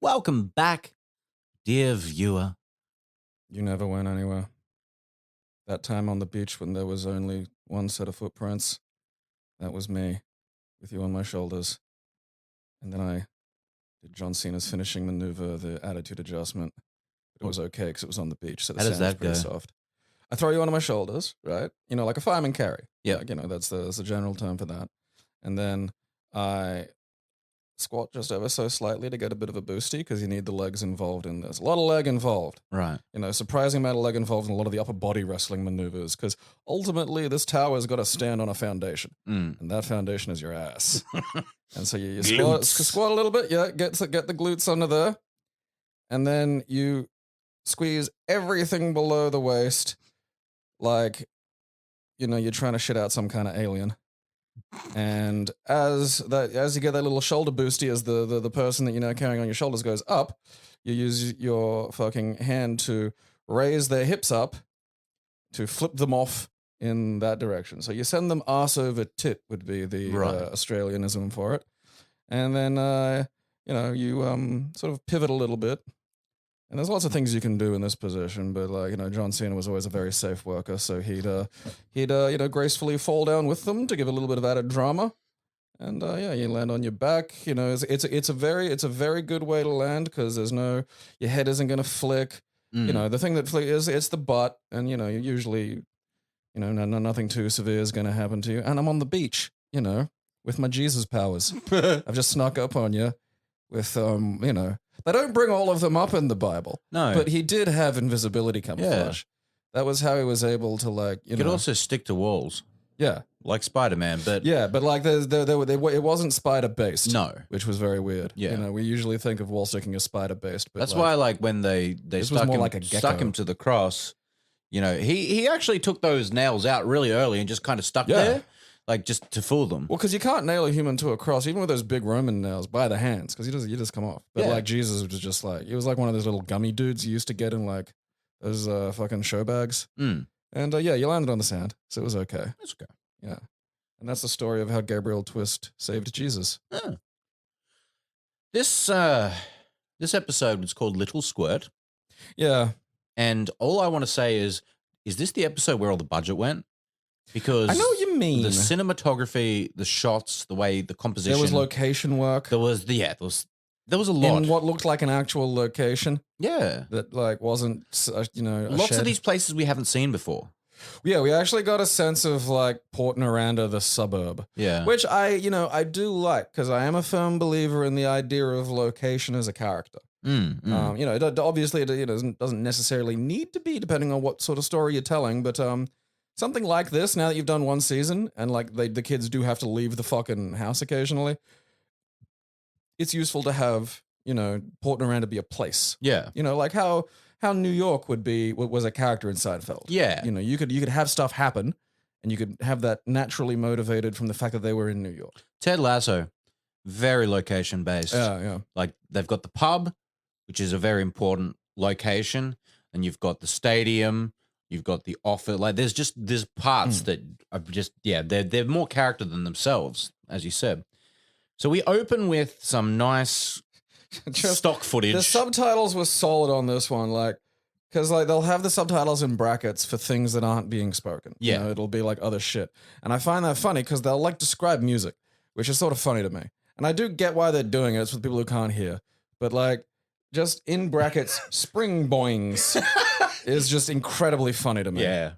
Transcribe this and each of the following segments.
Welcome back, dear viewer. You never went anywhere. That time on the beach when there was only one set of footprints, that was me, with you on my shoulders. And then I did John Cena's finishing maneuver, the attitude adjustment. It was okay because it was on the beach, so the How does sand was that pretty go? soft. I throw you onto my shoulders, right? You know, like a fireman carry. Yeah. Like, that's the general term for that. And then I squat just ever so slightly to get a bit of a boosty because you need the legs involved in this. A lot of leg involved. Right. Surprising amount of leg involved in a lot of the upper body wrestling maneuvers because ultimately this tower's got to stand on a foundation. And that foundation is your ass. And so you squat a little bit, get the glutes under there. And then you squeeze everything below the waist like, you're trying to shit out some kind of alien. And as you get that little shoulder boosty, as the person that you're now carrying on your shoulders goes up, you use your fucking hand to raise their hips up to flip them off in that direction. So you send them arse over tit would be the Australianism for it. And then, you sort of pivot a little bit. And there's lots of things you can do in this position, but John Cena was always a very safe worker, so he'd gracefully fall down with them to give a little bit of added drama, and you land on your back. It's a very good way to land because your head isn't gonna flick. The thing that is it's the butt, and usually, nothing too severe is gonna happen to you. And I'm on the beach, with my Jesus powers. I've just snuck up on you with They don't bring all of them up in the Bible. No. But he did have invisibility camouflage. Yeah. That was how he was able to, He could also stick to walls. Yeah. Like Spider-Man, but... Yeah, but it wasn't spider-based. No. Which was very weird. Yeah. We usually think of wall sticking as spider-based. But that's why, when they stuck him to the cross, he actually took those nails out really early and just kind of stuck there. Just to fool them. Well, because you can't nail a human to a cross, even with those big Roman nails, by the hands, because you just come off. But Jesus was just he was like one of those little gummy dudes you used to get in those fucking show bags. And you landed on the sand, so it was okay. That's okay. Yeah. And that's the story of how Gabriel Twist saved Jesus. Yeah. This episode was called Little Squirt. Yeah. And all I want to say is this the episode where all the budget went? Because I know what you mean. The cinematography, the shots, the way the composition. There was location work. There was a lot. In what looked like an actual location. Yeah. That wasn't, lots of these places we haven't seen before. Yeah, we actually got a sense of Port Noranda, the suburb. Yeah. Which I do like because I am a firm believer in the idea of location as a character. Obviously it doesn't necessarily need to be depending on what sort of story you're telling, but something like this, now that you've done one season and the kids do have to leave the fucking house occasionally, it's useful to have, Port Noranda be a place. Yeah. Like how New York was a character in Seinfeld. Yeah. You could have stuff happen and you could have that naturally motivated from the fact that they were in New York. Ted Lasso, very location based. Yeah. They've got the pub, which is a very important location, and you've got the stadium. You've got the offer. There's parts that are just, they're more character than themselves, as you said. So we open with some nice stock footage. The subtitles were solid on this one, because they'll have the subtitles in brackets for things that aren't being spoken. Yeah. It'll be other shit. And I find that funny because they'll describe music, which is sort of funny to me. And I do get why they're doing it. It's for people who can't hear. But just in brackets, spring boings. Is just incredibly funny to me. Yeah.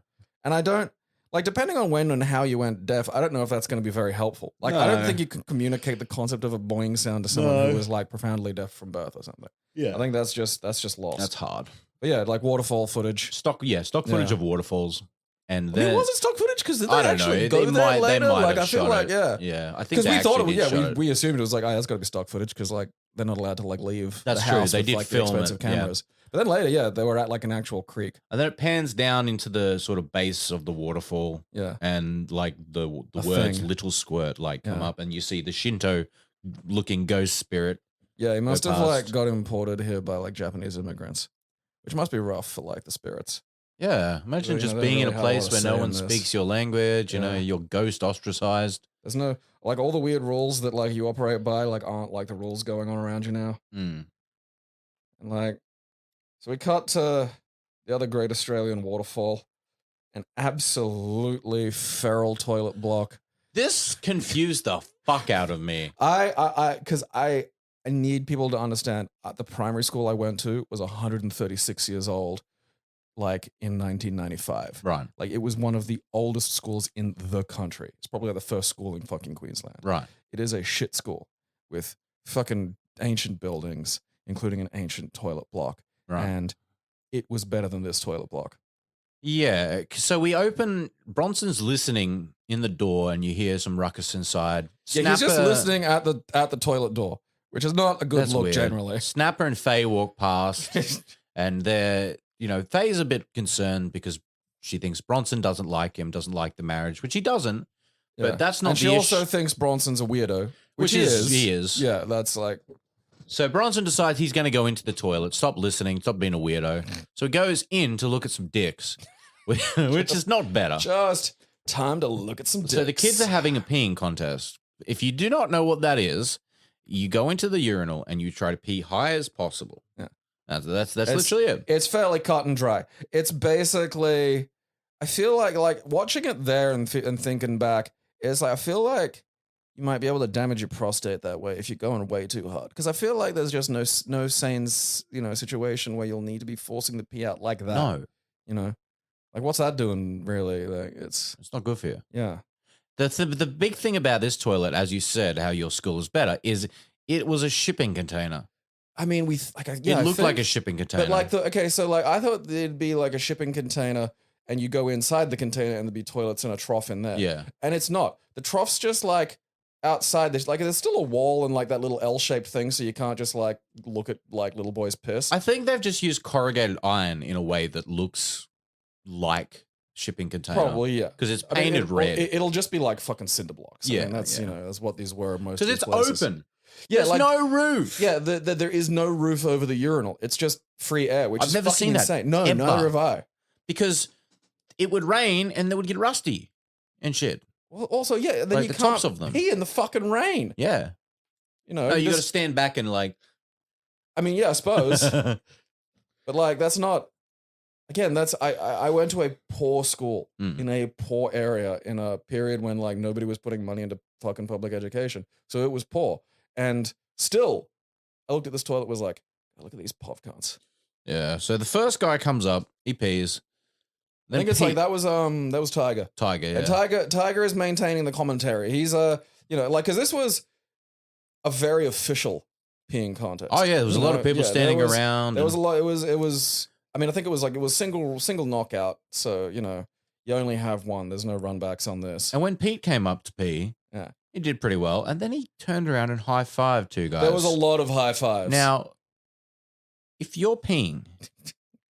And I don't, depending on when and how you went deaf, I don't know if that's going to be very helpful. I don't think you can communicate the concept of a boing sound to someone who was profoundly deaf from birth or something. Yeah. I think that's just lost. That's hard. But yeah, waterfall footage. Stock footage of waterfalls. And then was it stock footage? Because did they I don't actually know. go there later? I feel like yeah. I think because we thought it was was we assumed it was that's got to be stock footage because they're not allowed to leave. That's the true. house They with, did film the expensive it, cameras. But then later, they were at an actual creek. And then it pans down into the sort of base of the waterfall. Yeah. And the words thing. Little Squirt come up and you see the Shinto looking ghost spirit. Yeah, he must have got imported here by Japanese immigrants, which must be rough for the spirits. Yeah, imagine just being in a place where no one speaks your language, you're ghost ostracized. There's no, all the weird rules that you operate by aren't the rules going on around you now. And like, so we cut to the other great Australian waterfall, an absolutely feral toilet block. This confused the fuck out of me. Because I need people to understand. The primary school I went to was 136 years old, like in 1995. Right. Like it was one of the oldest schools in the country. It's probably like the first school in fucking Queensland. Right. It is a shit school with fucking ancient buildings, including an ancient toilet block. Right. And it was better than this toilet block. Yeah. So we open, Bronson's listening in the door and you hear some ruckus inside. Yeah, he's just listening at the toilet door, which is not a good look weird. generally. Snapper and Faye walk past and they're, Faye's a bit concerned because she thinks Bronson doesn't like him, doesn't like the marriage, which he doesn't. Yeah. But that's not and she also thinks Bronson's a weirdo, which he is. Yeah, that's like... So Bronson decides he's going to go into the toilet, stop listening, stop being a weirdo. So he goes in to look at some dicks, which is not better. Just time to look at some dicks. So the kids are having a peeing contest. If you do not know what that is, you go into the urinal and you try to pee high as possible. Yeah. That's literally it. It's fairly cut and dry. It's basically, I feel like watching it there and thinking back, it's like I feel like you might be able to damage your prostate that way if you're going way too hard. Because I feel like there's just no sane situation where you'll need to be forcing the pee out like that. No. Like what's that doing really? Like it's not good for you. Yeah. The big thing about this toilet, as you said, how your school is better, is it was a shipping container. I mean, it looked like a shipping container. But so I thought it'd be like a shipping container and you go inside the container and there'd be toilets and a trough in there. Yeah. And it's not. The trough's just like outside. There's still a wall and like that little L-shaped thing so you can't just like look at like little boys piss. I think they've just used corrugated iron in a way that looks like shipping container. Probably, yeah. Because it's painted red. It'll just be like fucking cinder blocks. Yeah. I mean, that's what these were most. Because it's open. Yeah, there's no roof. Yeah, there is no roof over the urinal. It's just free air, which is never fucking seen that. insane. No, neither have I. Because it would rain and they would get rusty and shit. Well, also, yeah, then like you the can't tops of them. pee in the fucking rain. Yeah. No, you got to stand back and like. I mean, yeah, I suppose. But like, that's not. Again, I went to a poor school in a poor area in a period when like nobody was putting money into fucking public education. So it was poor. And still, I looked at this toilet, was like, look at these popcorns. Yeah. So the first guy comes up, he pees. I think it's like that was Tiger. Tiger, yeah. And Tiger is maintaining the commentary. He's because this was a very official peeing contest. Oh yeah, there was a lot of people standing around. There was a lot. It was. I mean, I think it was single knockout. So you only have one. There's no runbacks on this. And when Pete came up to pee, yeah, he did pretty well. And then he turned around and high-fived two guys. There was a lot of high fives. Now, if you're peeing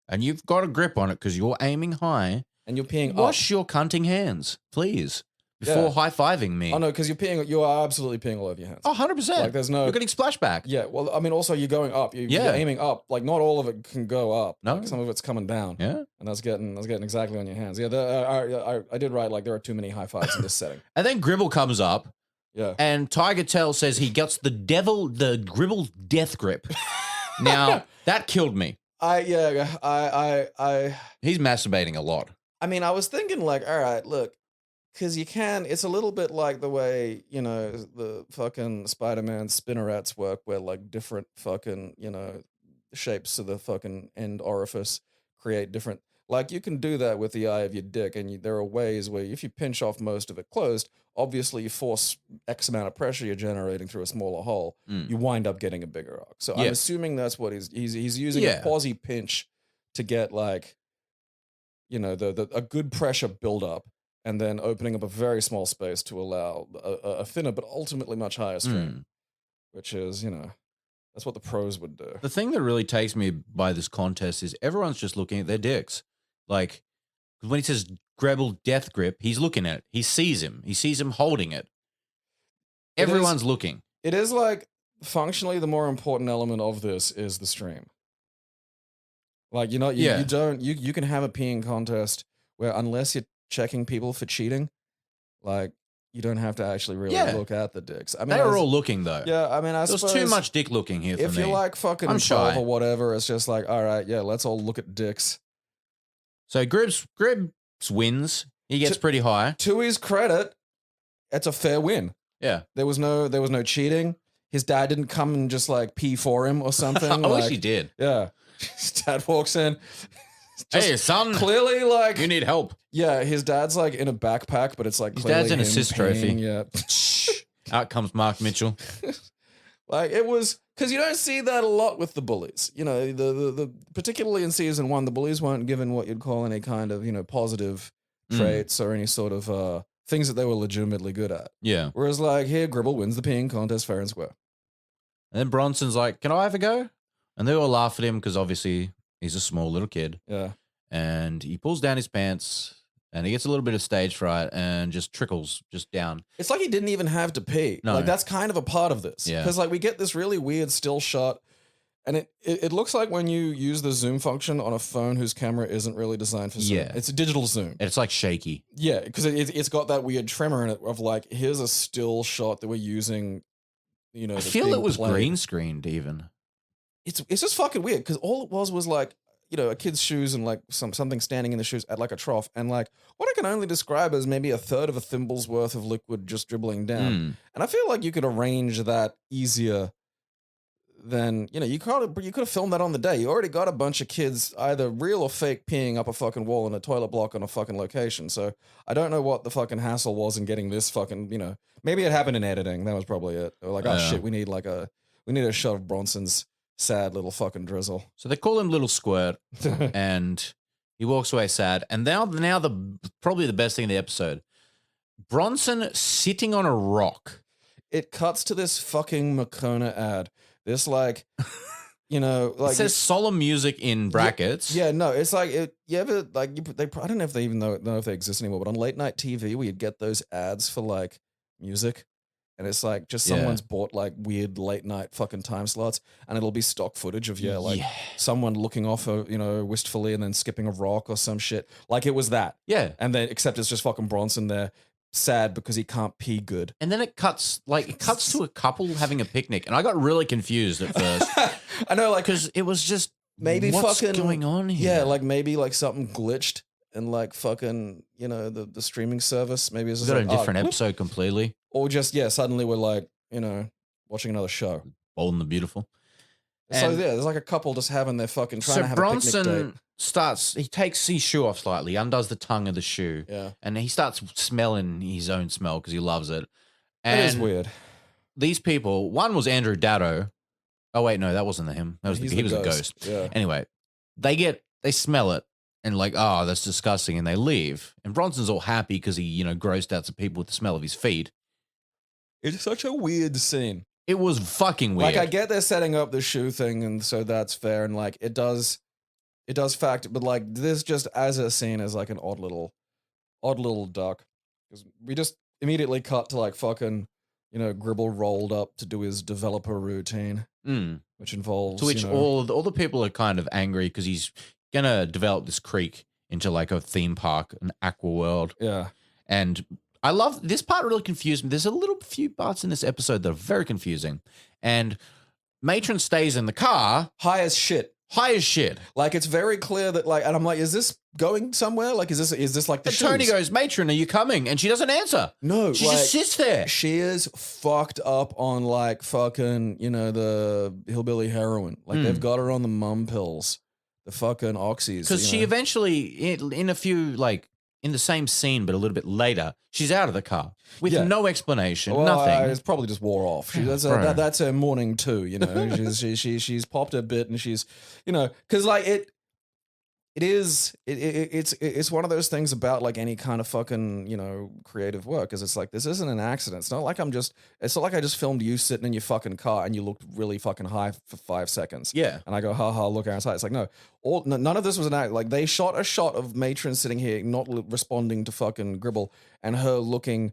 and you've got a grip on it because you're aiming high, and you're peeing, wash your cunting hands, please, before high-fiving me. Oh no, because you are absolutely peeing all over your hands. Oh, 100%. Like there's no. You're getting splashback. Yeah, well, I mean, also you're going up. You're aiming up. Like not all of it can go up. No, like, some of it's coming down. Yeah, and that's getting exactly on your hands. Yeah, I did write like there are too many high fives in this setting. And then Gribble comes up. Yeah. And Tiger says he gets the Gribble death grip. Now, that killed me. He's masturbating a lot. I mean, I was thinking like, all right, look, because it's a little bit like the way, the fucking Spider-Man spinnerets work where like different fucking, shapes of the fucking end orifice create different, like you can do that with the eye of your dick. And there are ways where if you pinch off most of it closed, obviously you force X amount of pressure you're generating through a smaller hole, you wind up getting a bigger arc. So I'm assuming that's what he's using a quasi pinch to get like, a good pressure buildup and then opening up a very small space to allow a thinner but ultimately much higher stream, which is, that's what the pros would do. The thing that really takes me by this contest is everyone's just looking at their dicks. Like, when he says Gribble death grip, he's looking at it. He sees him. He sees him holding it. Everyone's looking. It is like, functionally, the more important element of this is the stream. Like, you can have a peeing contest where unless you're checking people for cheating, like, you don't have to actually really Yeah. look at the dicks. I mean, They were all looking though. yeah. I mean, I There was suppose too much dick looking here for if me. you're like fucking I'm 12 shy. or whatever, it's just like, all right, yeah, let's all look at dicks. So Gribbs wins. He gets pretty high. To his credit, it's a fair win. Yeah. There was no cheating. His dad didn't come and just like pee for him or something. I wish he did. Yeah. His dad walks in. Hey, son. Clearly, like, You need help. yeah, his dad's like in a backpack, but it's like His clearly dad's an him assist peeing, trophy. Yeah. Out comes Mark Mitchell. Like it was because you don't see that a lot with the bullies. You know, the particularly in season 1, the bullies weren't given what you'd call any kind of, you know, positive traits or any sort of things that they were legitimately good at. Yeah. Whereas like here, Gribble wins the peeing contest fair and square. And then Bronson's like, can I have a go? And they all laugh at him because obviously he's a small little kid. Yeah. And he pulls down his pants and he gets a little bit of stage fright and just trickles just down. It's like he didn't even have to pee. No. Like that's kind of a part of this. Yeah. Because like we get this really weird still shot. And it looks like when you use the zoom function on a phone whose camera isn't really designed for zoom. Yeah. It's a digital zoom. It's like shaky. Yeah, because it's got that weird tremor in it of like, here's a still shot that we're using, you know. I that's feel being it was played. green screened even. It's just fucking weird because all it was like, you know, a kid's shoes and like something standing in the shoes at like a trough and like what I can only describe as maybe a third of a thimble's worth of liquid just dribbling down. And I feel like you could arrange that easier than, you know, you could have filmed that on the day. You already got a bunch of kids, either real or fake, peeing up a fucking wall in a toilet block on a fucking location. So I don't know what the fucking hassle was in getting this fucking, you know, maybe it happened in editing. That was probably it. They were like, oh shit, we need a shot of Bronson's sad little fucking drizzle. So they call him Little Squirt and he walks away sad. And now probably the best thing in the episode, Bronson sitting on a rock. It cuts to this fucking Makona ad. This like, you know, like It says solemn music in brackets. Yeah, no, it's like you ever like I don't know if they even know if they exist anymore. But on late night TV, where you'd get those ads for like music, and it's like just someone's bought like weird late night fucking time slots, and it'll be stock footage of someone looking off, you know, wistfully and then skipping a rock or some shit. Like it was that. Yeah. And then except it's just fucking Bronson there. Sad because he can't pee good. And then it cuts to a couple having a picnic, and I got really confused at first. I know, like, because it was just maybe what's fucking going on here? Yeah, like maybe like something glitched and like fucking, you know, the streaming service. Maybe it's We just got like, a different episode completely. or just suddenly we're like, you know, watching another show. Bold and the Beautiful. So And- yeah, there's like a couple just having their fucking trying So to have a picnic Bronson date. he takes his shoe off slightly, undoes the tongue of the shoe, Yeah, and he starts smelling his own smell because he loves it. it And is weird. these people, one was Andrew Daddo. Oh wait, no, that wasn't him. That was He's he the was a ghost. Yeah, Anyway, they smell it and like, oh, that's disgusting, and they leave. And Bronson's all happy because he, you know, grossed out some people with the smell of his feet. it's such a weird scene. It was fucking weird. Like I get they're setting up the shoe thing, and so that's fair, and like it does factor, but like this just as a scene is like an odd little duck because we just immediately cut to like fucking, you know, Gribble rolled up to do his developer routine, which involves To which you know, all the people are kind of angry because he's gonna develop this creek into like a theme park, an aqua world. yeah. And I love this part. Really confused me. There's a few parts in this episode that are very confusing. And Matron stays in the car, High as shit. high as shit. Like it's very clear that like, and I'm like, is this going somewhere? Like, is this like the And Tony shoes? goes, "Matron, are you coming?" And she doesn't answer. No, She like, just sits there. she is fucked up on like fucking, you know, the hillbilly heroin. Like they've got her on the mum pills, the fucking oxys. Because you she know? eventually, in a few, like, in the same scene, but a little bit later, she's out of the car with Yeah. no explanation, Well, nothing. it's probably just wore off. Bro. That's her morning too. You know, she's popped a bit, and she's, you know, because like it's one of those things about like any kind of fucking, you know, creative work, is it's like this isn't an accident. It's not like it's not like I just filmed you sitting in your fucking car and you looked really fucking high for 5 seconds. Yeah. And I go, ha, look outside. It's like, no, none of this was an act. Like they shot a shot of Matron sitting here, not responding to fucking Gribble, and her looking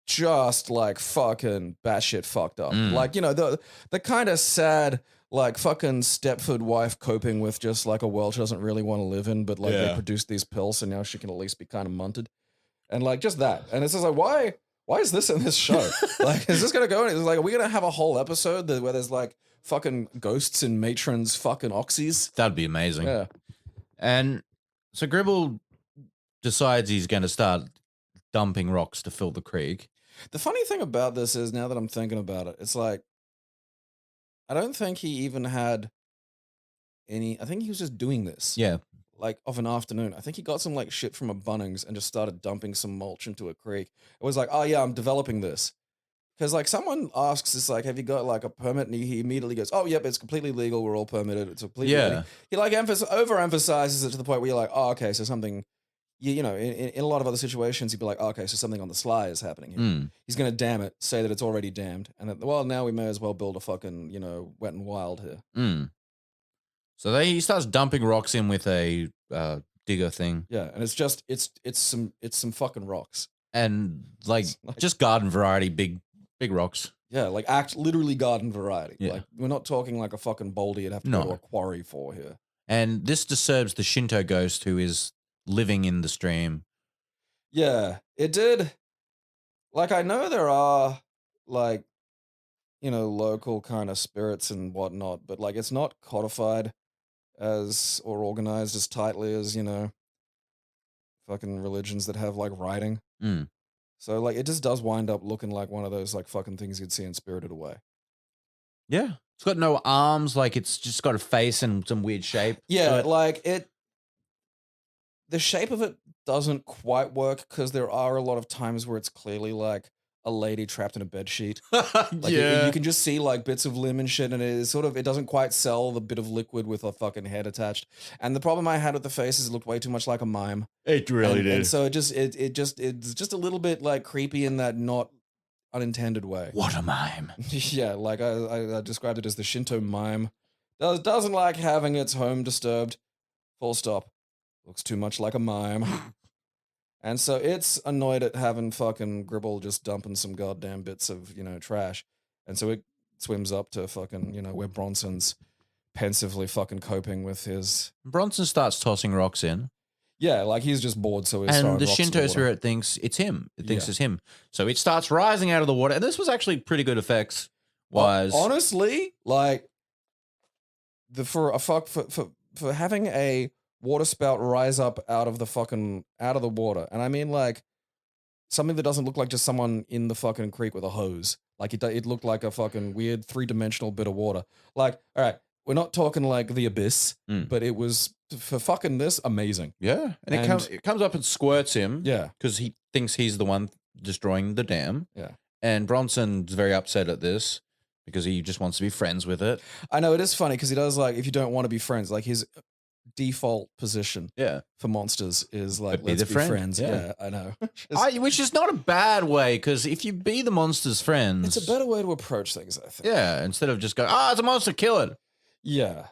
just like fucking batshit fucked up. Like, you know, the kind of sad, like fucking Stepford wife coping with just like a world she doesn't really want to live in, but like they produced these pills, so now she can at least be kind of munted. And like just that. And it's just like, why is this in this show? Like, is this gonna go in? Like, are we gonna have a whole episode where there's like fucking ghosts and matrons fucking oxys? That'd be amazing. Yeah. And so Gribble decides he's going to start dumping rocks to fill the creek. The funny thing about this is, now that I'm thinking about it, it's like, I don't think he even had I think he was just doing this. Yeah. Like, of an afternoon. I think he got some like shit from a Bunnings and just started dumping some mulch into a creek. It was like, oh yeah, I'm developing this. Because like someone asks, it's like, have you got like a permit? And he immediately goes, oh yep, it's completely legal. We're all permitted. It's completely legal. He like overemphasizes it to the point where you're like, oh okay, so something, you know, in a lot of other situations, he'd be like, oh, okay, so something on the sly is happening here. He's going to dam it, say that it's already damned. And that, well, now we may as well build a fucking, you know, Wet and Wild here. So he starts dumping rocks in with a digger thing. Yeah, and it's some fucking rocks. And like just garden variety, big rocks. Yeah, like literally garden variety. Yeah. Like, we're not talking like a fucking boulder you'd have to go to a quarry for here. And this disturbs the Shinto ghost who is living in the stream. Yeah, it did. Like, I know there are like, you know, local kind of spirits and whatnot, but like it's not codified as or organized as tightly as, you know, fucking religions that have like writing. So like it just does wind up looking like one of those like fucking things you'd see in Spirited Away. Yeah. It's got no arms, like it's just got a face and some weird shape. Yeah, like the shape of it doesn't quite work because there are a lot of times where it's clearly like a lady trapped in a bed sheet. Like you can just see like bits of limb and shit, and it doesn't quite sell the bit of liquid with a fucking head attached. And the problem I had with the face is it looked way too much like a mime. It really did. And so it's just a little bit like creepy in that not unintended way. What a mime. Yeah, like I described it as the Shinto mime. Doesn't like having its home disturbed. Full stop. Looks too much like a mime. And so it's annoyed at having fucking Gribble just dumping some goddamn bits of, you know, trash. And so it swims up to fucking, you know, where Bronson's pensively fucking coping with his... Bronson starts tossing rocks in. Yeah, like he's just bored, so he's throwing And the rocks Shinto in the water. spirit thinks it's him. It thinks it's him. So it starts rising out of the water. And this was actually pretty good effects wise. Honestly, like for having a water spout rise up out of the water. And I mean like something that doesn't look like just someone in the fucking creek with a hose. Like it looked like a fucking weird 3-dimensional bit of water. Like, all right, we're not talking like the abyss, but it was for fucking this amazing. Yeah. And it comes up and squirts him. Yeah. Because he thinks he's the one destroying the dam. Yeah. And Bronson's very upset at this because he just wants to be friends with it. I know, it is funny because he does like, if you don't want to be friends, like his default position for monsters is like, let's be friends. Yeah, I know. Which is not a bad way, because if you be the monster's friends... It's a better way to approach things, I think. Yeah, instead of just going, it's a monster, kill it. Yeah.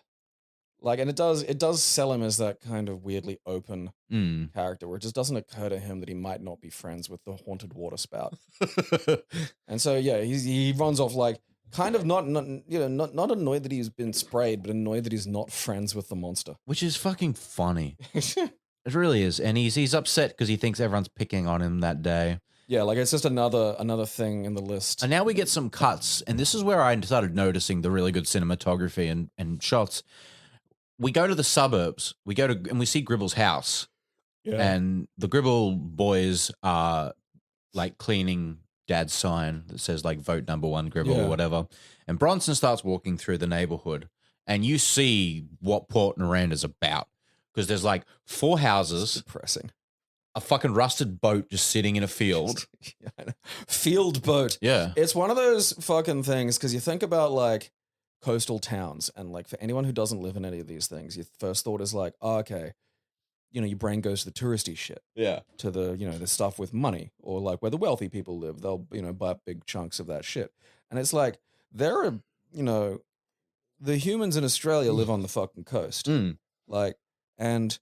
Like, and it does sell him as that kind of weirdly open character where it just doesn't occur to him that he might not be friends with the haunted water spout. And so, yeah, he runs off like, kind of not annoyed that he's been sprayed, but annoyed that he's not friends with the monster. Which is fucking funny. It really is. And he's upset because he thinks everyone's picking on him that day. Yeah, like it's just another thing in the list. And now we get some cuts. And this is where I started noticing the really good cinematography and shots. We go to the suburbs. And we see Gribble's house. Yeah. And the Gribble boys are like cleaning Dad's sign that says like vote number 1 Gribble or whatever. And Bronson starts walking through the neighborhood and you see what Port Noranda's about. Because there's like 4 houses. Depressing. A fucking rusted boat just sitting in a field. Yeah, I know. Field boat. Yeah. It's one of those fucking things because you think about like coastal towns and like for anyone who doesn't live in any of these things, your first thought is like, oh, okay. You know, your brain goes to the touristy shit. Yeah. To the, you know, the stuff with money or like where the wealthy people live. They'll, you know, buy up big chunks of that shit. And it's like, there are, you know, the humans in Australia live on the fucking coast. Like, and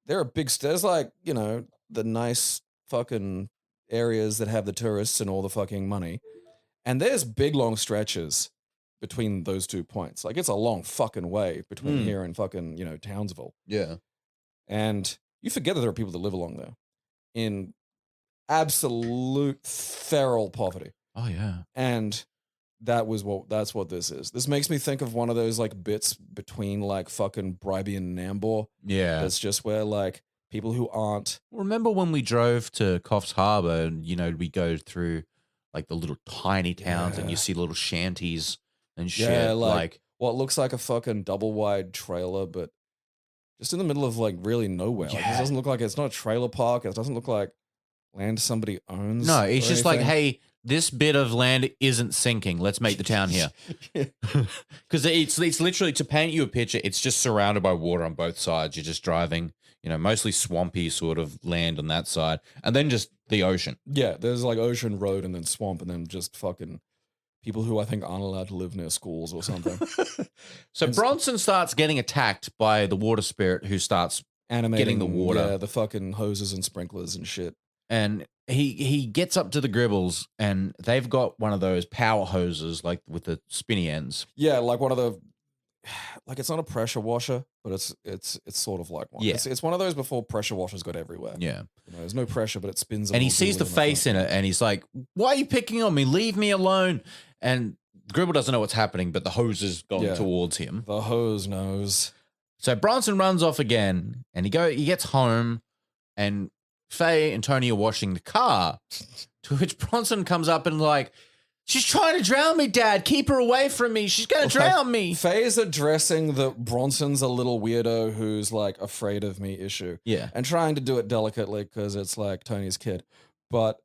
there are there's like, you know, the nice fucking areas that have the tourists and all the fucking money. And there's big long stretches between those 2 points. Like it's a long fucking way between here and fucking, you know, Townsville. Yeah. And you forget that there are people that live along there in absolute feral poverty. Oh yeah. And that's what this is. This makes me think of one of those like bits between like fucking Bribey and Nambour. Yeah. That's just where like people who aren't. Remember when we drove to Coffs Harbour and, we go through like the little tiny towns and you see little shanties and shit. Yeah, like what looks like a fucking double wide trailer, but just in the middle of like really nowhere. Like, this doesn't look like it's not a trailer park. It doesn't look like land somebody owns. No, it's just like, anything. hey, this bit of land isn't sinking. Let's make the town here. Because it's literally, to paint you a picture, it's just surrounded by water on both sides. You're just driving, mostly swampy sort of land on that side. And then just the ocean. Yeah, there's like ocean road and then swamp and then just fucking people who I think aren't allowed to live near schools or something. So Bronson starts getting attacked by the water spirit who starts animating getting the water. Yeah, the fucking hoses and sprinklers and shit. And he gets up to the Gribbles and they've got one of those power hoses, like with the spinny ends. Yeah, like one of the, like it's not a pressure washer, but it's sort of like one. Yeah. It's one of those before pressure washers got everywhere. Yeah. There's no pressure, but it spins. And he sees the face in it and he's like, why are you picking on me? Leave me alone. And Gribble doesn't know what's happening, but the hose is going towards him. The hose knows. So Bronson runs off again and he gets home and Faye and Tony are washing the car, to which Bronson comes up and like, she's trying to drown me, Dad. Keep her away from me. She's going to drown me. Faye is addressing the Bronson's a little weirdo who's like afraid of me issue. Yeah. And trying to do it delicately because it's like Tony's kid. But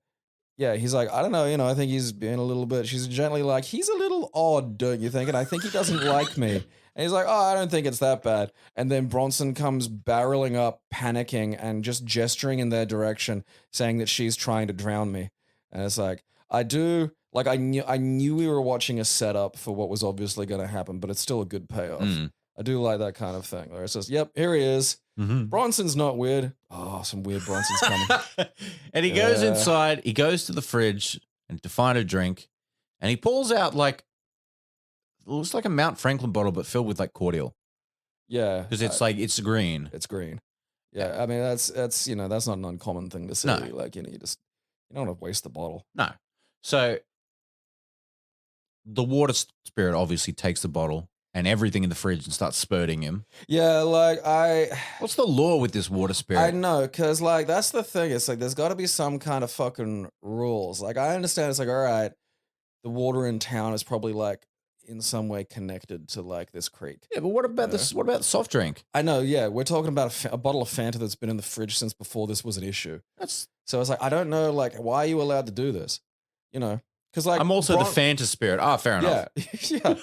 yeah, he's like, I don't know, I think he's being a little bit, she's gently like, he's a little odd, don't you think? And I think he doesn't like me. And he's like, oh, I don't think it's that bad. And then Bronson comes barreling up, panicking, and just gesturing in their direction, saying that she's trying to drown me. And it's like, I knew we were watching a setup for what was obviously going to happen, but it's still a good payoff. I do like that kind of thing. Where it says, yep, here he is. Mm-hmm. Bronson's not weird. Oh, some weird Bronson's coming. And he goes inside, he goes to the fridge and to find a drink, and he pulls out like, it looks like a Mount Franklin bottle, but filled with like cordial. Yeah. Because it's like, it's green. It's green. Yeah. I mean, that's that's not an uncommon thing to say. No. Like, you don't want to waste the bottle. No. So the water spirit obviously takes the bottle and everything in the fridge and starts spurting him. Yeah, like what's the law with this water spirit? I know, because like that's the thing. It's like there's got to be some kind of fucking rules. Like I understand it's like, all right, the water in town is probably like in some way connected to like this creek. Yeah, but what about this? What about the soft drink? I know. Yeah, we're talking about a bottle of Fanta that's been in the fridge since before this was an issue. So it's like I don't know, like why are you allowed to do this? Because like I'm also the Fanta spirit. Ah, fair enough. Yeah.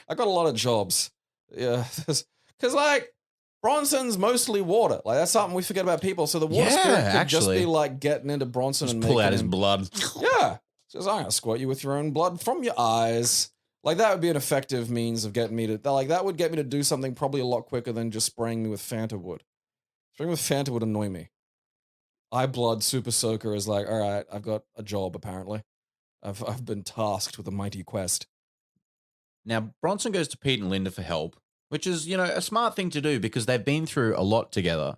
I got a lot of jobs. Yeah, because like Bronson's mostly water. Like that's something we forget about people. So the water spirit could just be like getting into Bronson just and pull out his blood. Yeah, says I'm gonna squirt you with your own blood from your eyes. Like that would be an effective means of getting me to like that would get me to do something probably a lot quicker than just spraying me with Fanta would. Spraying with Fanta would annoy me. Eye blood super soaker is like, all right, I've got a job apparently. I've been tasked with a mighty quest. Now Bronson goes to Pete and Linda for help, which is a smart thing to do because they've been through a lot together.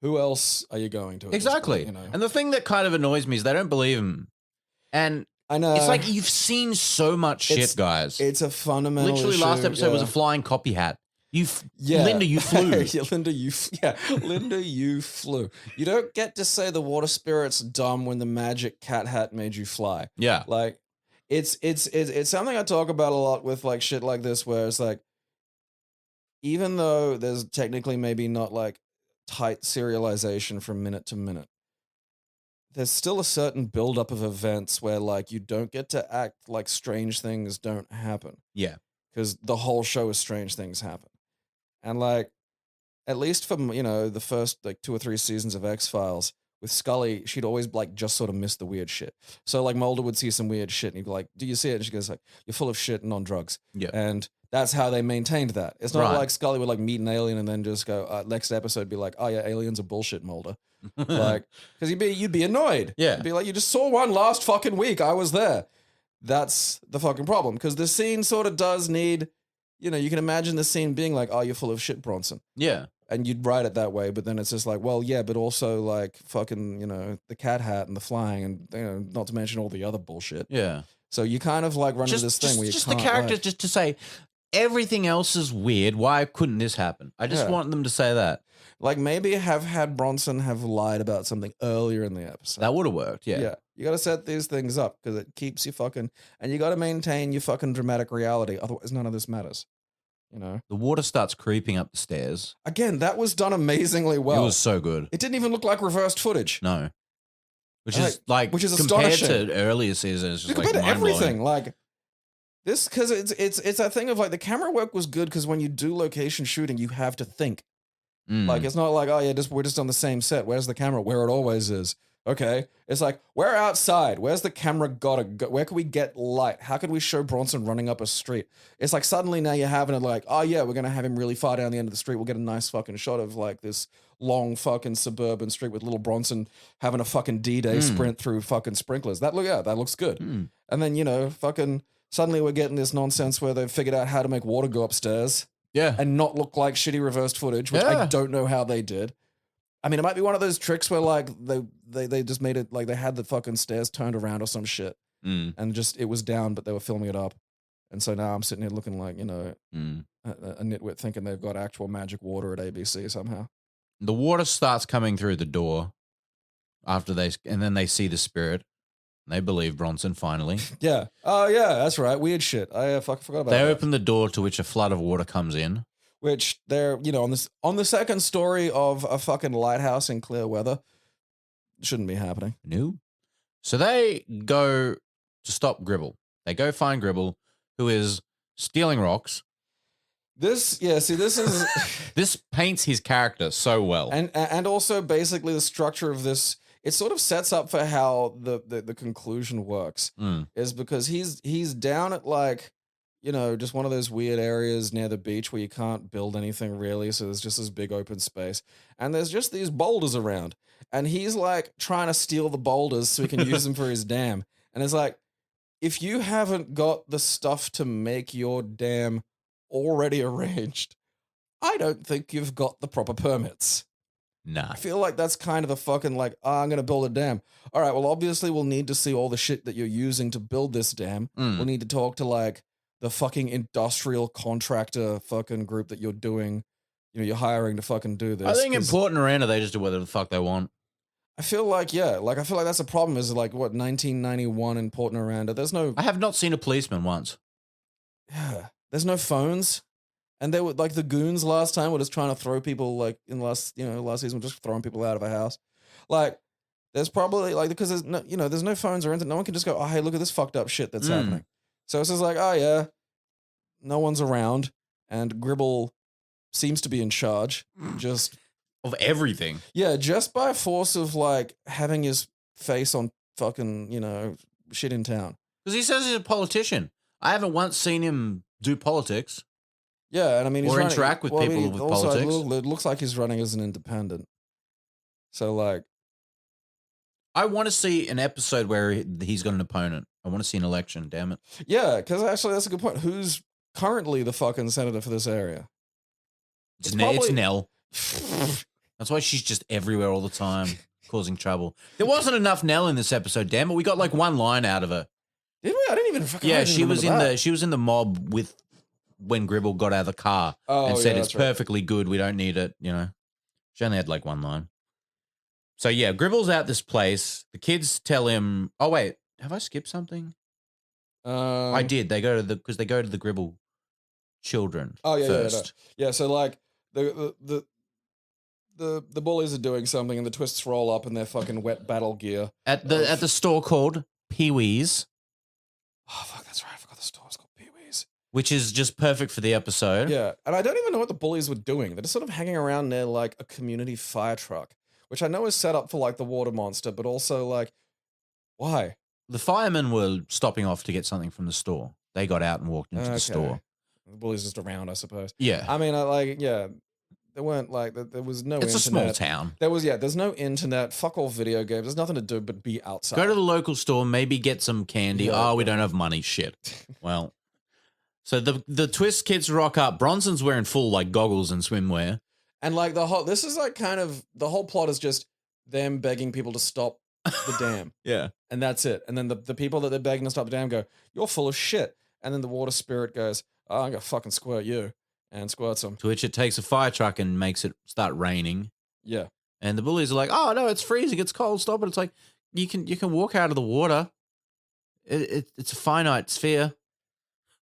Who else are you going to? Exactly. And the thing that kind of annoys me is they don't believe him. And I know. It's like you've seen so much shit, guys. It's a fundamental Literally, issue, last episode was a flying copy hat. Linda, you flew. Linda, you flew. You don't get to say the water spirit's dumb when the magic cat hat made you fly. Yeah. Like, it's something I talk about a lot with like shit like this, where it's like, even though there's technically maybe not like tight serialization from minute to minute, there's still a certain buildup of events where like you don't get to act like strange things don't happen. Yeah. Because the whole show is strange things happen. And like, at least for, the first like 2 or 3 seasons of X-Files, with Scully, she'd always like just sort of miss the weird shit. So like Mulder would see some weird shit and he'd be like, do you see it? And she goes like, you're full of shit and on drugs. Yeah. And that's how they maintained that. It's not like Scully would like meet an alien and then just go, next episode be like, oh yeah, aliens are bullshit, Mulder. Like, because you'd be annoyed. Yeah. You'd be like, you just saw one last fucking week. I was there. That's the fucking problem. Because the scene sort of does need, you can imagine the scene being like, oh, you're full of shit, Bronson. Yeah. And you'd write it that way, but then it's just like, well, yeah, but also like fucking, the cat hat and the flying and, not to mention all the other bullshit. Yeah. So you kind of like run into this thing where you just can't, the characters like, just to say everything else is weird. Why couldn't this happen? I just want them to say that. Like maybe have had Bronson have lied about something earlier in the episode. That would have worked. Yeah. Yeah. You got to set these things up because it keeps you fucking, and you got to maintain your fucking dramatic reality. Otherwise, none of this matters. The water starts creeping up the stairs. Again, that was done amazingly well. It was so good. It didn't even look like reversed footage. No. Which is compared astonishing. to earlier seasons, it's just like compared to everything. mind-blowing. Like this, because it's a thing of like the camera work was good because when you do location shooting, you have to think. Like it's not like, oh yeah, we're just on the same set. Where's the camera? Where it always is. Okay. It's like, we're outside. Where's the camera gotta go? Where can we get light? How could we show Bronson running up a street? It's like suddenly now you're having it like, oh yeah, we're gonna have him really far down the end of the street. We'll get a nice fucking shot of like this long fucking suburban street with little Bronson having a fucking D-Day sprint through fucking sprinklers. That looks good. And then, fucking suddenly we're getting this nonsense where they've figured out how to make water go upstairs. Yeah. And not look like shitty reversed footage, which I don't know how they did. I mean, it might be one of those tricks where like they just made it like they had the fucking stairs turned around or some shit. And just it was down, but they were filming it up. And so now I'm sitting here looking like, a nitwit thinking they've got actual magic water at ABC somehow. The water starts coming through the door and then they see the spirit. They believe Bronson finally. Yeah. Oh, yeah, that's right. Weird shit. I forgot about that. They open the door to which a flood of water comes in. Which they're, on the second story of a fucking lighthouse in clear weather. Shouldn't be happening. No. So they go to stop Gribble. They go find Gribble, who is stealing rocks. This is... This paints his character so well. And also basically the structure of this... It sort of sets up for how the conclusion works. Is because he's down at like... just one of those weird areas near the beach where you can't build anything really. So there's just this big open space. And there's just these boulders around. And he's like trying to steal the boulders so he can use them for his dam. And it's like, if you haven't got the stuff to make your dam already arranged, I don't think you've got the proper permits. Nah. I feel like that's kind of a fucking like, I'm going to build a dam. All right, well, obviously we'll need to see all the shit that you're using to build this dam. We'll need to talk to like, the fucking industrial contractor fucking group that you're doing, you're hiring to fucking do this. I think in Port Noranda, they just do whatever the fuck they want. I feel like that's a problem is like, 1991 in Port Noranda. There's no... I have not seen a policeman once. Yeah. There's no phones. And they were like the goons last time were just trying to throw people like in last season, just throwing people out of a house. Like, there's probably like, because there's no, there's no phones or anything. No one can just go, oh, hey, look at this fucked up shit that's happening. So it's just like, oh yeah, no one's around, and Gribble seems to be in charge, just of everything. Yeah, just by force of like having his face on fucking shit in town. Because he says he's a politician. I haven't once seen him do politics. Yeah, and I mean, interact with people with politics. It looks like he's running as an independent. So like, I want to see an episode where he's got an opponent. I want to see an election, damn it. Yeah, because actually that's a good point. Who's currently the fucking senator for this area? It's Nell. That's why she's just everywhere all the time, causing trouble. There wasn't enough Nell in this episode, damn it. We got like one line out of her. Did we? I didn't even fucking. Yeah, she was in the mob with when Gribble got out of the car and said it's perfectly good. We don't need it. She only had like one line. So yeah, Gribble's at this place. The kids tell him, "Oh wait, have I skipped something?" I did. They go to the Gribble children. Oh yeah, first. Yeah. So like the bullies are doing something, and the twists roll up in their fucking wet battle gear at the store called Pee-wee's. Oh fuck, that's right. I forgot the store was called Pee-wee's, which is just perfect for the episode. Yeah, and I don't even know what the bullies were doing. They're just sort of hanging around near like a community fire truck, which I know is set up for like the water monster, but also like, why? The firemen were stopping off to get something from the store. They got out and walked into the store. The bullies just around, I suppose. Yeah. I mean, there weren't like, there was no It's internet. a small town. There's no internet, fuck all video games. There's nothing to do but be outside. Go to the local store, maybe get some candy. Yeah, we don't have money. Shit. Well, so the Twist kids rock up. Bronson's wearing full like goggles and swimwear. And like this is like kind of the whole plot is just them begging people to stop the dam. Yeah. And that's it. And then the people that they're begging to stop the dam go, "You're full of shit." And then the water spirit goes, "Oh, I'm gonna fucking squirt you," and squirts them. To which it takes a fire truck and makes it start raining. Yeah. And the bullies are like, "Oh no, it's freezing, it's cold, stop it." It's like you can walk out of the water. It's a finite sphere.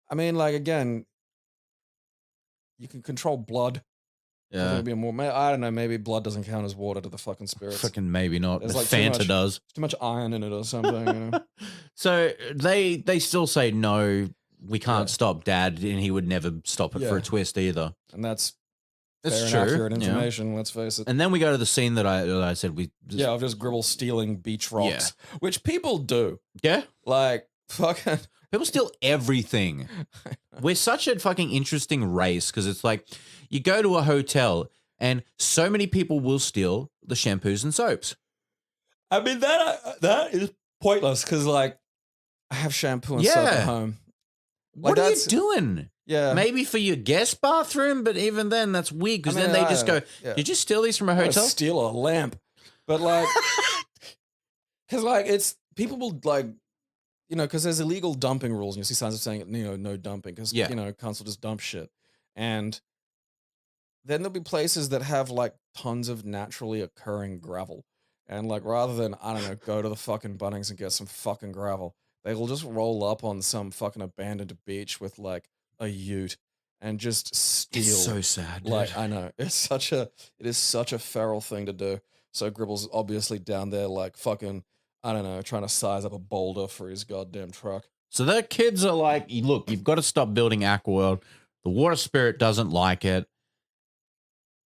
I mean, like again, you can control blood. Yeah. It'd be more. I don't know. Maybe blood doesn't count as water to the fucking spirits. Fucking maybe not. There's The like Fanta does. Too much iron in it or something. You know? So they still say no. We can't stop Dad, and he would never stop it for a twist either. And that's It's fair and true. accurate information. Let's face it. And then we go to the scene that I said we. Of just Gribble stealing beach rocks, which people do. Yeah. Like fucking. People steal everything. We're such a fucking interesting race because it's like you go to a hotel and so many people will steal the shampoos and soaps. I mean that is pointless because like I have shampoo and soap at home. Like, What are you doing? Yeah, Maybe for your guest bathroom, but even then that's weird because then they just go, "Did you steal these from a hotel?" Steal a lamp, but like, because like it's people will like. You know, because there's illegal dumping rules, and you see signs of saying, no dumping, because, council just dump shit. And then there'll be places that have, like, tons of naturally occurring gravel. And, like, rather than, I don't know, go to the fucking Bunnings and get some fucking gravel, they will just roll up on some fucking abandoned beach with, like, a ute and just steal. It's so sad, dude. Like, I know. It is such a feral thing to do. So Gribble's obviously down there, like, fucking... I don't know, trying to size up a boulder for his goddamn truck. So their kids are like, look, you've got to stop building Aquaworld. The water spirit doesn't like it.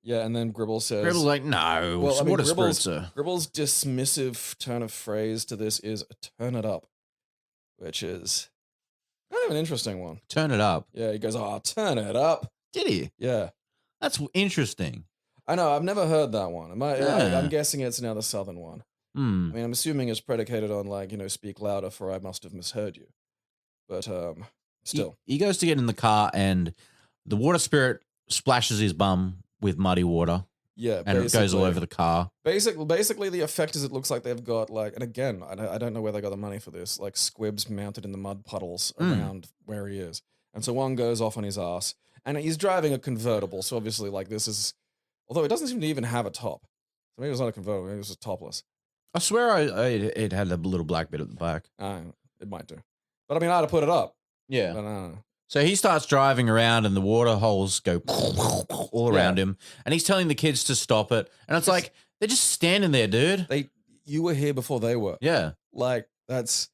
Yeah, and then Gribble says... Gribble's like, no, water spirits are... Gribble's dismissive turn of phrase to this is turn it up, which is kind of an interesting one. Turn it up? Yeah, he goes, turn it up. Did he? Yeah. That's interesting. I know, I've never heard that one. I'm guessing it's now the southern one. I mean, I'm assuming it's predicated on, like, speak louder for I must have misheard you. But, still. He goes to get in the car and the water spirit splashes his bum with muddy water. Yeah, and it goes all over the car. Basically, the effect is it looks like they've got, like, and again, I don't know where they got the money for this, like squibs mounted in the mud puddles around where he is. And so one goes off on his ass. And he's driving a convertible, so obviously, like, this is... Although it doesn't seem to even have a top. So maybe it's not a convertible, maybe it's just topless. I swear it had a little black bit at the back. It might do. But I mean, I had to put it up. Yeah. But I don't know. So he starts driving around and the water holes go all around him. And he's telling the kids to stop it. And it's like, they're just standing there, dude. You were here before they were. Yeah. Like, that's...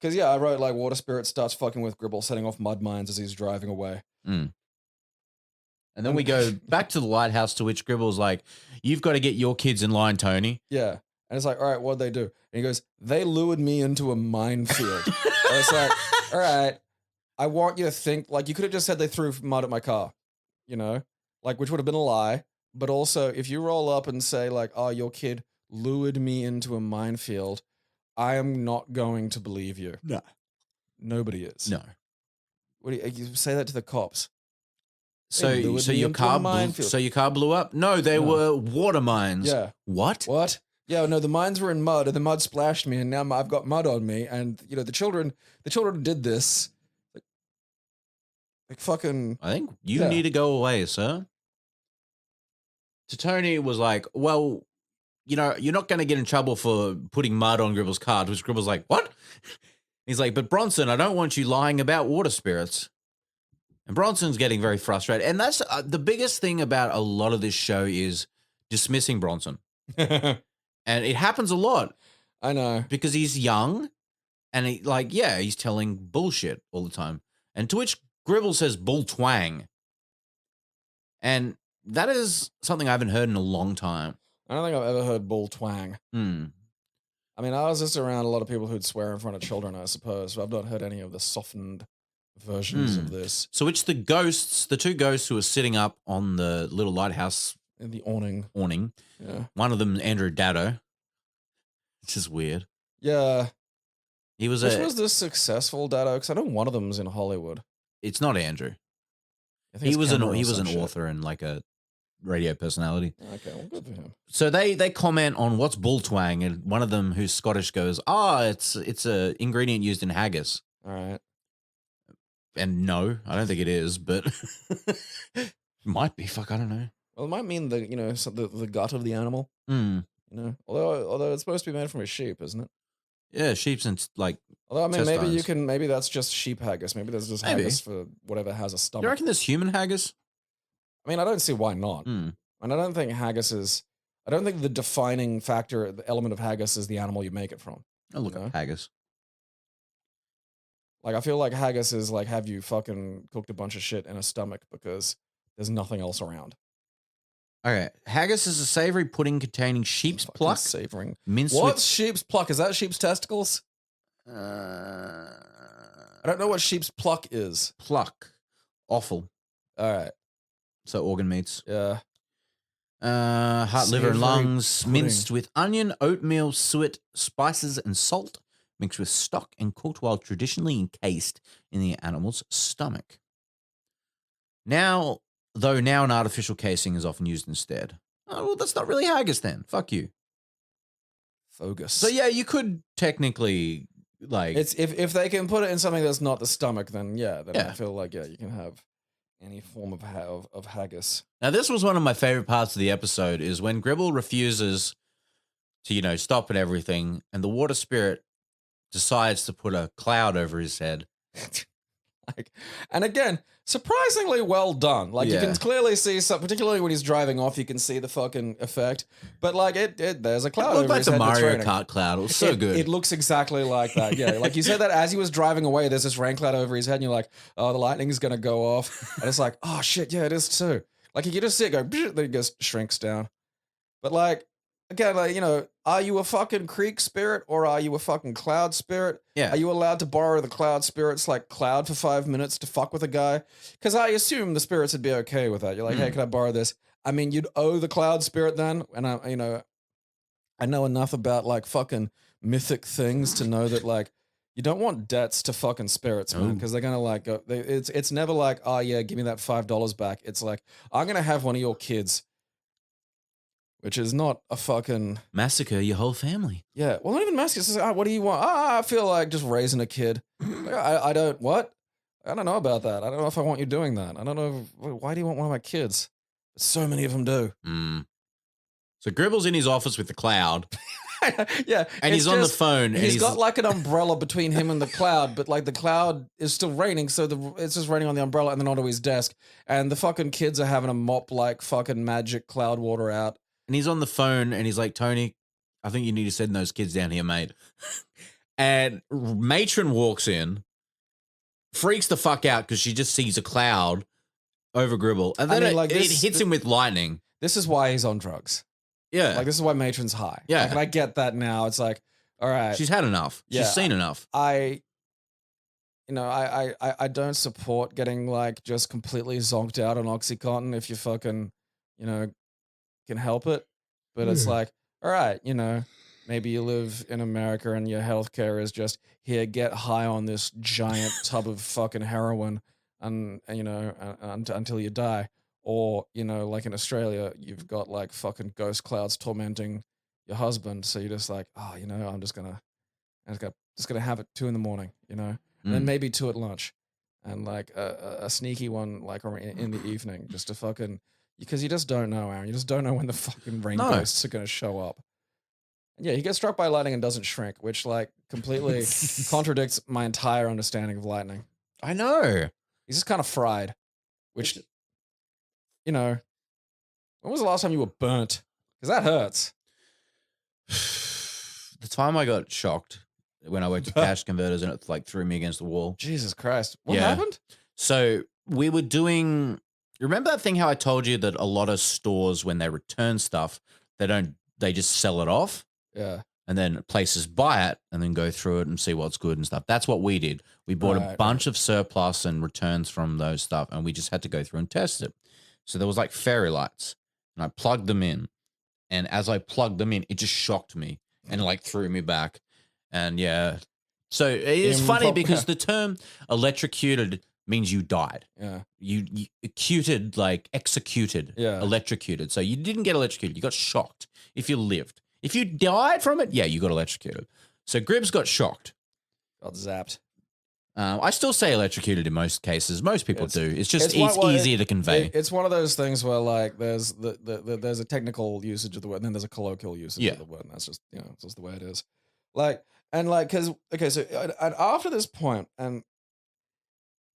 Because, I wrote, like, water spirit starts fucking with Gribble, setting off mud mines as he's driving away. And then we go back to the lighthouse, to which Gribble's like, you've got to get your kids in line, Tony. Yeah. And it's like, all right, what'd they do? And he goes, they lured me into a minefield. And it's like, all right, I want you to think, like, you could have just said they threw mud at my car, like, which would have been a lie. But also, if you roll up and say, like, oh, your kid lured me into a minefield, I am not going to believe you. No. Nobody is. No. What do you say that to the cops? So your car blew up? No, they were water mines. Yeah. What? Yeah, no, the mines were in mud, and the mud splashed me, and now I've got mud on me, and the children did this, like fucking. I think you need to go away, sir. To Tony was like, well, you're not going to get in trouble for putting mud on Gribble's car. Which Gribble's like, what? He's like, but Bronson, I don't want you lying about water spirits. And Bronson's getting very frustrated, and that's the biggest thing about a lot of this show is dismissing Bronson. And it happens a lot. I know. Because he's young and he's telling bullshit all the time. And to which Gribble says bull twang. And that is something I haven't heard in a long time. I don't think I've ever heard bull twang. I mean, I was just around a lot of people who'd swear in front of children, I suppose, but I've not heard any of the softened versions of this. So it's the two ghosts who are sitting up on the little lighthouse. In the awning. Yeah. One of them, Andrew Daddo. It's just weird. Yeah. Which was the successful Daddo? Because I know one of them's in Hollywood. It's not Andrew. I think he was an author and like a radio personality. Okay, well, good for him. So they comment on what's bull twang, and one of them who's Scottish goes, it's a ingredient used in haggis. All right. And no, I don't think it is, but it might be. Fuck, I don't know. Well, it might mean the gut of the animal. Although it's supposed to be made from a sheep, isn't it? Yeah, sheep's and like. Although I mean, intestines. maybe that's just sheep haggis. Maybe there's just haggis for whatever has a stomach. You reckon there's human haggis? I mean, I don't see why not. And I don't think haggis is. I don't think the defining factor, the element of haggis, is the animal you make it from. I'll look up haggis. Like, I feel like haggis is like, have you fucking cooked a bunch of shit in a stomach because there's nothing else around. Okay, haggis is a savory pudding containing sheep's pluck, savoring. minced What's sheep's pluck? Is that sheep's testicles? I don't know what sheep's pluck is. Pluck, offal. All right. So organ meats. Yeah. Heart, liver, and Savory lungs, pudding. minced with onion, oatmeal, suet, spices, and salt, mixed with stock and cooked while traditionally encased in the animal's stomach. Now an artificial casing is often used instead. Oh, well, that's not really haggis then. Fuck you. Fogus. So yeah, you could technically like it's if they can put it in something that's not the stomach, then Yeah. I feel like you can have any form of haggis. Now, this was one of my favorite parts of the episode is when Gribble refuses to, stop at everything, and the water spirit decides to put a cloud over his head. And again, surprisingly well done. Like, you can Yeah. clearly see some, particularly when he's driving off, you can see the fucking effect. But like, there's a cloud It looked over like his the head that's Mario raining. Kart cloud. It was so good. It looks exactly like that. Yeah, like you said that as he was driving away, there's this rain cloud over his head, and you're like, oh, the lightning is gonna go off, and it's like, oh shit, yeah, it is too. Like, you can just see it go, then it just shrinks down. But like, again, like, are you a fucking creek spirit or are you a fucking cloud spirit? Yeah. Are you allowed to borrow the cloud spirit's like cloud for 5 minutes to fuck with a guy? Because I assume the spirits would be okay with that. You're like, hey, can I borrow this? I mean, you'd owe the cloud spirit then, and I know enough about like fucking mythic things to know that like you don't want debts to fucking spirits, man, because they're gonna like go. It's never like, oh yeah, give me that $5 back. It's like, I'm gonna have one of your kids, which is not a fucking Massacre your whole family. yeah. Well, not even mask. It's just, what do you want? I feel like just raising a kid. Like, I don't what? I don't know about that. I don't know if I want you doing that. I don't know. Why do you want one of my kids? So many of them do. So Gribble's in his office with the cloud. Yeah, And he's on the phone. And He's got like an umbrella between him and the cloud, but like the cloud is still raining, so it's just raining on the umbrella and then onto his desk. And the fucking kids are having a mop like fucking magic cloud water out. And he's on the phone and he's like, Tony, I think you need to send those kids down here, mate. And Matron walks in, freaks the fuck out because she just sees a cloud over Gribble. And then it hits him with lightning. This is why he's on drugs. Yeah. Like, this is why Matron's high. Yeah. Like, and I get that now. It's like, all right. She's had enough. Yeah. She's seen enough. I don't support getting like just completely zonked out on OxyContin if you fucking, can help it. But it's like, all right, maybe you live in America and your healthcare is just here, get high on this giant tub of fucking heroin and until you die. Or, like in Australia, you've got like fucking ghost clouds tormenting your husband. So you're just like, oh, I'm just gonna have it 2 a.m, and then maybe 2 at lunch, and like a sneaky one like in the evening, just to fucking, because you just don't know, Aaron. You just don't know when the fucking rain ghosts are gonna show up. And yeah, he gets struck by lightning and doesn't shrink, which like completely contradicts my entire understanding of lightning. I know. He's just kind of fried, which, when was the last time you were burnt? Because that hurts. The time I got shocked when I worked at cash converters and it like threw me against the wall. Jesus Christ. What happened? So we were doing, remember that thing how I told you that a lot of stores, when they return stuff, they just sell it off? Yeah. And then places buy it and then go through it and see what's good and stuff. That's what we did. We bought a bunch of surplus and returns from those stuff, and we just had to go through and test it. So there was like fairy lights, and I plugged them in. And as I plugged them in, it just shocked me and like threw me back. And yeah. So it's funny because the term electrocuted means you died. Yeah. You executed, Yeah. electrocuted. So you didn't get electrocuted. You got shocked if you lived. If you died from it, yeah, you got electrocuted. So Gribbs got shocked. Got zapped. I still say electrocuted in most cases. Most people do. It's just it's easier to convey. It's one of those things where like there's there's a technical usage of the word, and then there's a colloquial usage of the word, and that's just it's just the way it is. Because and after this point, and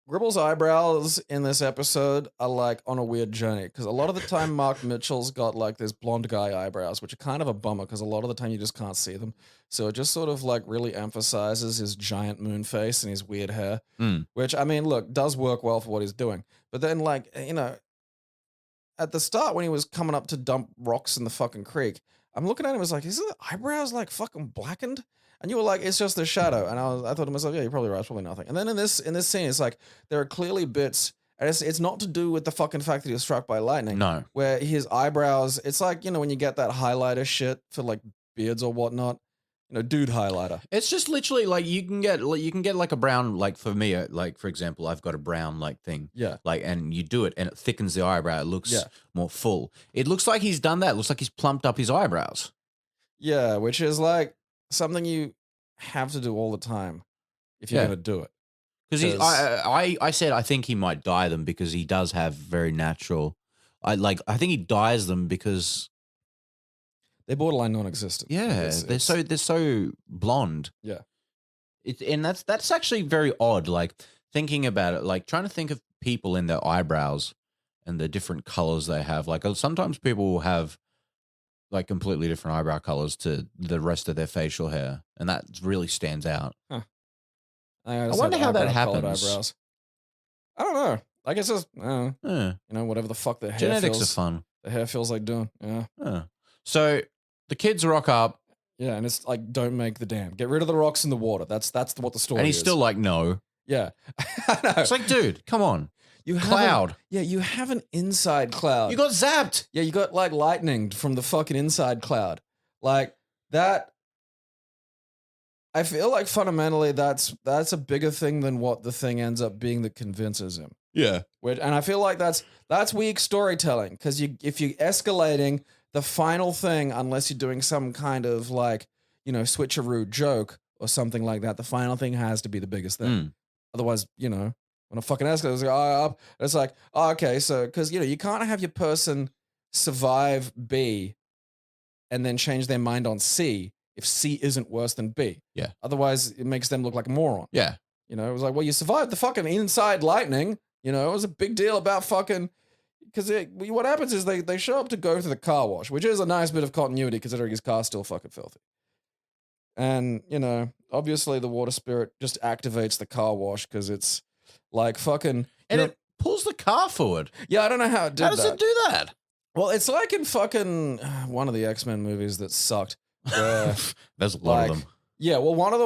Gribble's eyebrows in this episode are like on a weird journey because a lot of the time Mark Mitchell's got like this blonde guy eyebrows, which are kind of a bummer because a lot of the time you just can't see them. So it just sort of like really emphasizes his giant moon face and his weird hair, which I mean, look, does work well for what he's doing. But then like, at the start when he was coming up to dump rocks in the fucking creek, I'm looking at him, I was like, is his eyebrows like fucking blackened? And you were like, it's just the shadow. And I thought to myself, yeah, you're probably right, it's probably nothing. And then in this scene, it's like there are clearly bits, and it's not to do with the fucking fact that he was struck by lightning. No. Where his eyebrows, it's like, when you get that highlighter shit for like beards or whatnot, dude highlighter. It's just literally like you can get like a brown, like for me, like for example, I've got a brown like thing. Yeah. Like, and you do it and it thickens the eyebrow. It looks more full. It looks like he's done that. It looks like he's plumped up his eyebrows. Yeah, which is like something you have to do all the time if you're going to do it. Because I said I think he might dye them because he does have very natural. I think he dyes them because they're borderline non-existent. Yeah, they're so blonde. Yeah, and that's actually very odd. Like thinking about it, like trying to think of people in their eyebrows and the different colors they have. Like sometimes people will have like completely different eyebrow colors to the rest of their facial hair, and that really stands out. Huh. I wonder how that happens. Eyebrows. I don't know. I guess it's whatever the fuck the hair genetics feels, are fun. The hair feels like doing. Yeah. So the kids rock up. Yeah, and it's like, don't make the dam. Get rid of the rocks in the water. That's what the story is. And he's still like, no. Yeah. I know. It's like, dude, come on. Cloud. You have an inside cloud. You got zapped. Yeah, you got like lightninged from the fucking inside cloud. Like that. I feel like fundamentally that's a bigger thing than what the thing ends up being that convinces him. Yeah. And I feel like that's weak storytelling because if you're escalating the final thing, unless you're doing some kind of like, switcheroo joke or something like that, the final thing has to be the biggest thing. Otherwise, when a fucking escalator, it's like, okay, so because you can't have your person survive B and then change their mind on C if C isn't worse than B. Yeah. Otherwise, it makes them look like a moron. Yeah. It was like, well, you survived the fucking inside lightning. It was a big deal about fucking. Because what happens is they show up to go to the car wash, which is a nice bit of continuity considering his car's still fucking filthy. And, obviously the water spirit just activates the car wash because it's like fucking. And it pulls the car forward. Yeah, I don't know how it did that. How does it do that? Well, it's like in fucking one of the X-Men movies that sucked. Where, there's a lot of them. Yeah, well, one of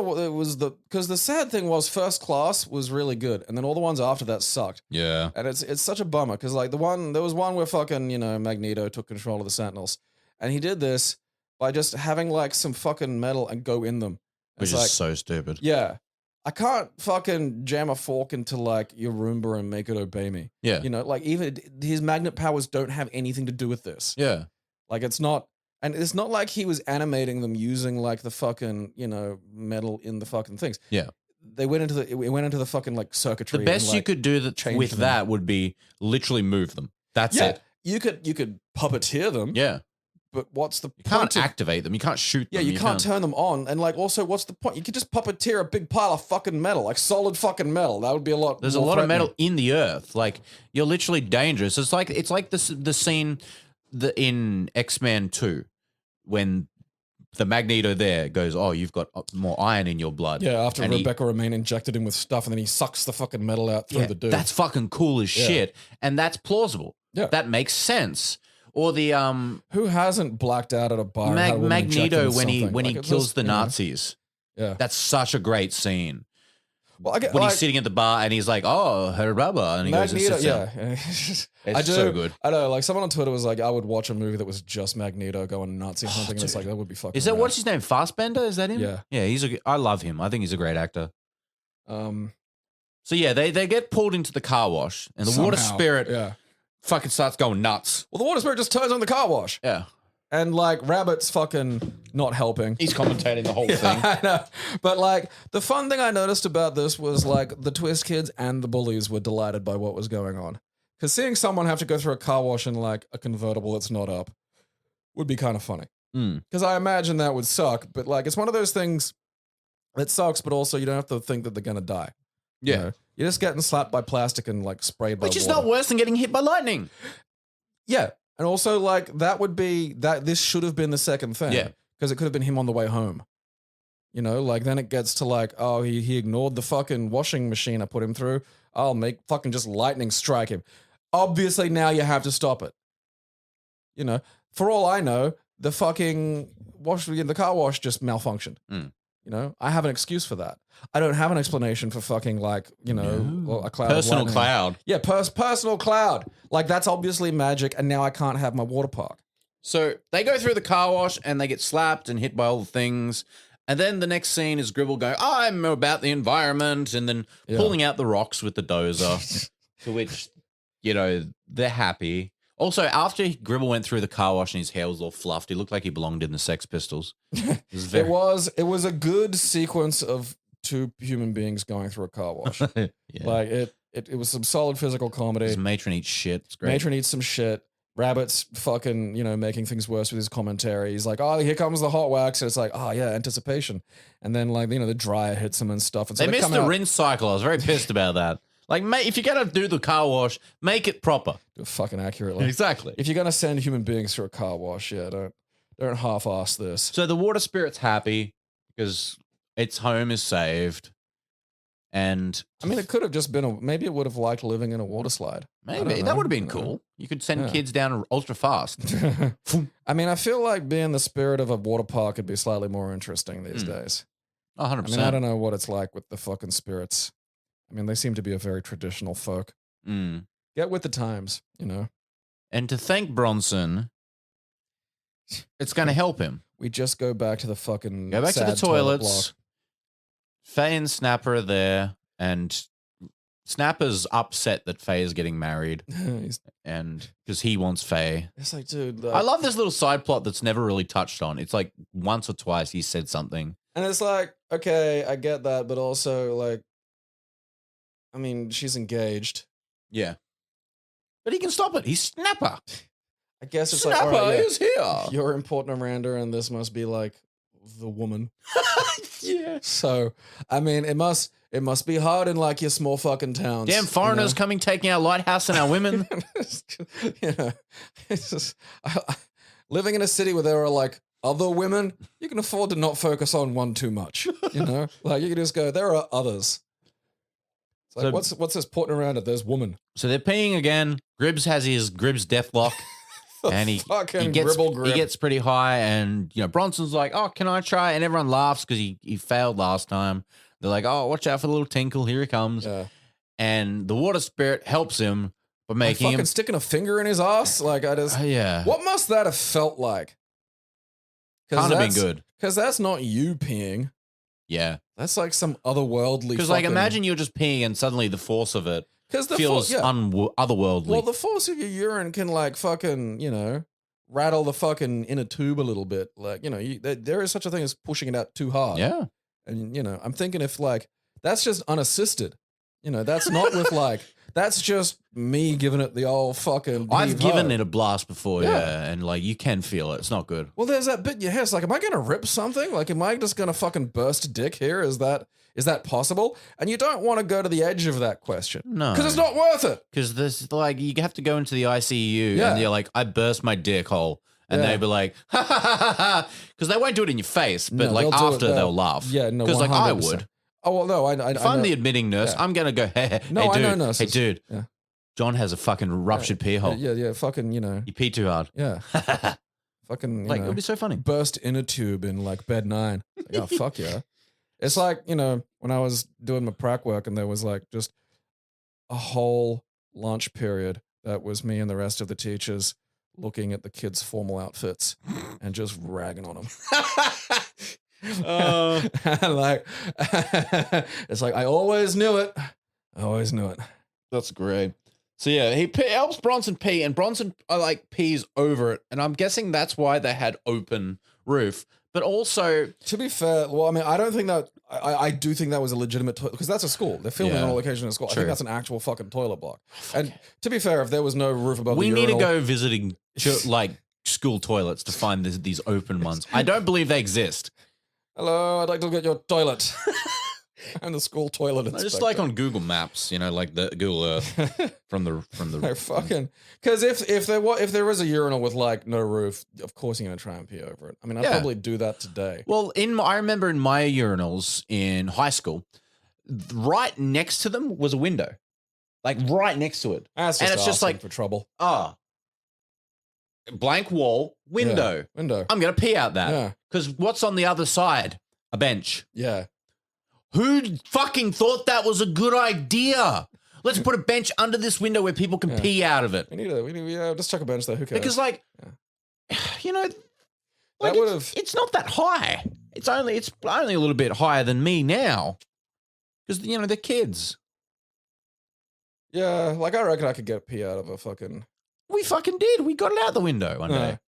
because the sad thing was First Class was really good, and then all the ones after that sucked. Yeah, and it's such a bummer because like there was one where fucking Magneto took control of the Sentinels, and he did this by just having like some fucking metal and go in them, which is so stupid. Yeah, I can't fucking jam a fork into like your Roomba and make it obey me. Yeah, like even his magnet powers don't have anything to do with this. Yeah, like it's not. And it's not like he was animating them using like the fucking, metal in the fucking things. Yeah. It went into the fucking like circuitry. The best and, like, you could do with that would be literally move them. That's it. You could puppeteer them. Yeah. But what's the point? You can't activate them. You can't shoot them. Yeah, you can't turn them on. And like also what's the point? You could just puppeteer a big pile of fucking metal, like solid fucking metal. That would be a lot. There's a lot of metal in the earth. Like you're literally dangerous. It's like the scene in X-Men 2. When the Magneto there goes, oh, you've got more iron in your blood. Yeah, after Rebecca Romaine injected him with stuff and then he sucks the fucking metal out through the dude. That's fucking cool as shit. And that's plausible. Yeah. That makes sense. Or the who hasn't blacked out at a bar? Magneto when he kills the Nazis. Yeah. That's such a great scene. Well, when he's sitting at the bar and he's like, "Oh, her rubber," and he Magneto, goes, it's so good. I know, like someone on Twitter was like, "I would watch a movie that was just Magneto going Nazi hunting." And it's like that would be fucking. Is that what's his name? Fassbender? Is that him? Yeah, yeah. I love him. I think he's a great actor. So So yeah, they get pulled into the car wash, and the water Somehow, spirit fucking starts going nuts. Well, the water spirit just turns on the car wash. Yeah. And like Rabbit's fucking not helping. He's commentating the whole thing. I know. But like the fun thing I noticed about this was like the Twist kids and the bullies were delighted by what was going on. Because seeing someone have to go through a car wash in like a convertible that's not up would be kind of funny. Because I imagine that would suck. But like it's one of those things that sucks, but also you don't have to think that they're going to die. Yeah. You know? You're just getting slapped by plastic and like sprayed by Which is water. not worse than getting hit by lightning. Yeah. And also, like, that would be that this should have been the second thing. Yeah. Because it could have been him on the way home. You know, like, then it gets to, like, oh, he ignored the fucking washing machine I put him through. I'll make fucking just lightning strike him. Obviously, now you have to stop it. You know, for all I know, the fucking the car wash just malfunctioned. You know, I have an excuse for that. I don't have an explanation for fucking like, you know, a cloud. Personal of cloud. Yeah, personal cloud. Like that's obviously magic, and now I can't have my water park. So they go through the car wash and they get slapped and hit by all the things. And then the next scene is Gribble going, I'm about the environment, and then pulling out the rocks with the dozer, to which, you know, they're happy. Also, after Gribble went through the car wash and his hair was all fluffed, he looked like he belonged in the Sex Pistols. It was a good sequence of two human beings going through a car wash. Like it was some solid physical comedy. His matron eats shit. It's great. Matron eats some shit. Rabbit's fucking, you know, making things worse with his commentary. He's like, oh, here comes the hot wax. And it's like, oh, yeah, anticipation. And then, like, you know, the dryer hits him and stuff. And so they missed the rinse cycle. I was very pissed about that. Like, mate, if you're going to do the car wash, make it proper. Do it fucking accurately. Exactly. If you're going to send human beings through a car wash, don't half-ass this. So the water spirit's happy because its home is saved. And I mean, it could have just been maybe it would have liked living in a water slide. Maybe that would have been cool. You could send kids down ultra fast. I mean, I feel like being the spirit of a water park would be slightly more interesting these days. 100%. I mean, I don't know what it's like with the fucking spirits. I mean, they seem to be a very traditional folk. Get with the times, you know. And to thank Bronson, it's going to help him. We just go back to the fucking Go back to the sad toilet toilets. block. Faye and Snapper are there, and Snapper's upset that Faye is getting married, and because he wants Faye. It's like, dude, I love this little side plot that's never really touched on. It's like once or twice he said something, and it's like, okay, I get that, but also like, I mean, she's engaged. Yeah, but he can stop it. He's Snapper. I guess it's Snapper like, all right, is here. You're important, Miranda, and this must be like the woman. Yeah. So, I mean, it must be hard in like your small fucking towns. Damn foreigners coming taking our lighthouse and our women. You know, it's just living in a city where there are like other women. You can afford to not focus on one too much. You know, like you can just go. There are others. It's like, what's this porting around it? There's woman. So they're peeing again. Gribbs has his Gribbs deathlock. And he gets pretty high, and you know Bronson's like, "Oh, can I try?" And everyone laughs because he failed last time. They're like, "Oh, watch out for the little tinkle! Here he comes!" Yeah. And the water spirit helps him by making him sticking a finger in his ass. Like I just, What must that have felt like? Can't have been good because that's not you peeing. Yeah, that's like some otherworldly. Because like imagine you're just peeing and suddenly the force of it. Because the feels otherworldly. Well, the force of your urine can like fucking, you know, rattle the fucking inner tube a little bit. Like, you know, there is such a thing as pushing it out too hard. Yeah. And, you know, I'm thinking if like, that's just unassisted. You know, that's not with like, that's just me giving it the old fucking. I've given it a blast before, and like you can feel it. It's not good. Well, there's that bit in your head. It's like, am I going to rip something? Like, am I just going to fucking burst a dick here? Is that possible? And you don't want to go to the edge of that question. No. Because it's not worth it. Because there's like, you have to go into the ICU and you're like, I burst my dick hole. And they'd be like, ha ha ha ha. Because they won't do it in your face, but like after they'll laugh. Yeah, no, because like I would. Oh, well, no, if I'm the admitting nurse, I'm going to go, hey, dude, I know nurses. Hey, dude, John has a fucking ruptured pee hole. Yeah, fucking, you know. You pee too hard. Yeah. Fucking, like, it would be so funny. Burst inner tube in like bed 9. Like, oh, fuck yeah. It's like, you know, when I was doing my prac work and there was like just a whole lunch period that was me and the rest of the teachers looking at the kids' formal outfits and just ragging on them. Like, it's like, I always knew it. I always knew it. That's great. So yeah, he helps Bronson pee, and Bronson pees over it, and I'm guessing that's why they had open roof. But also, to be fair, well, I mean, I don't think that I do think that was a legitimate toilet because that's a school. They're filming on a location in a school. True. I think that's an actual fucking toilet block. And to be fair, if there was no roof above, we the need urinal, to go visiting school toilets to find these open ones. I don't believe they exist. Hello, I'd like to get your toilet. I'm the school toilet inspector. Just like on Google Maps, like the Google Earth from the. No, fucking, because if there is a urinal with like no roof, of course you're gonna try and pee over it. I mean, I'd probably do that today. Well, I remember in my urinals in high school, right next to them was a window, like right next to it, and it's just like for trouble. Blank wall, window. Window. I'm gonna pee out that because what's on the other side? A bench. Yeah. Who fucking thought that was a good idea? Let's put a bench under this window where people can pee out of it. We need just chuck a bench there. Who cares? Because it's not that high. It's only a little bit higher than me now. Because they're kids. Yeah, like I reckon I could get pee out of a fucking. We fucking did. We got it out the window one day.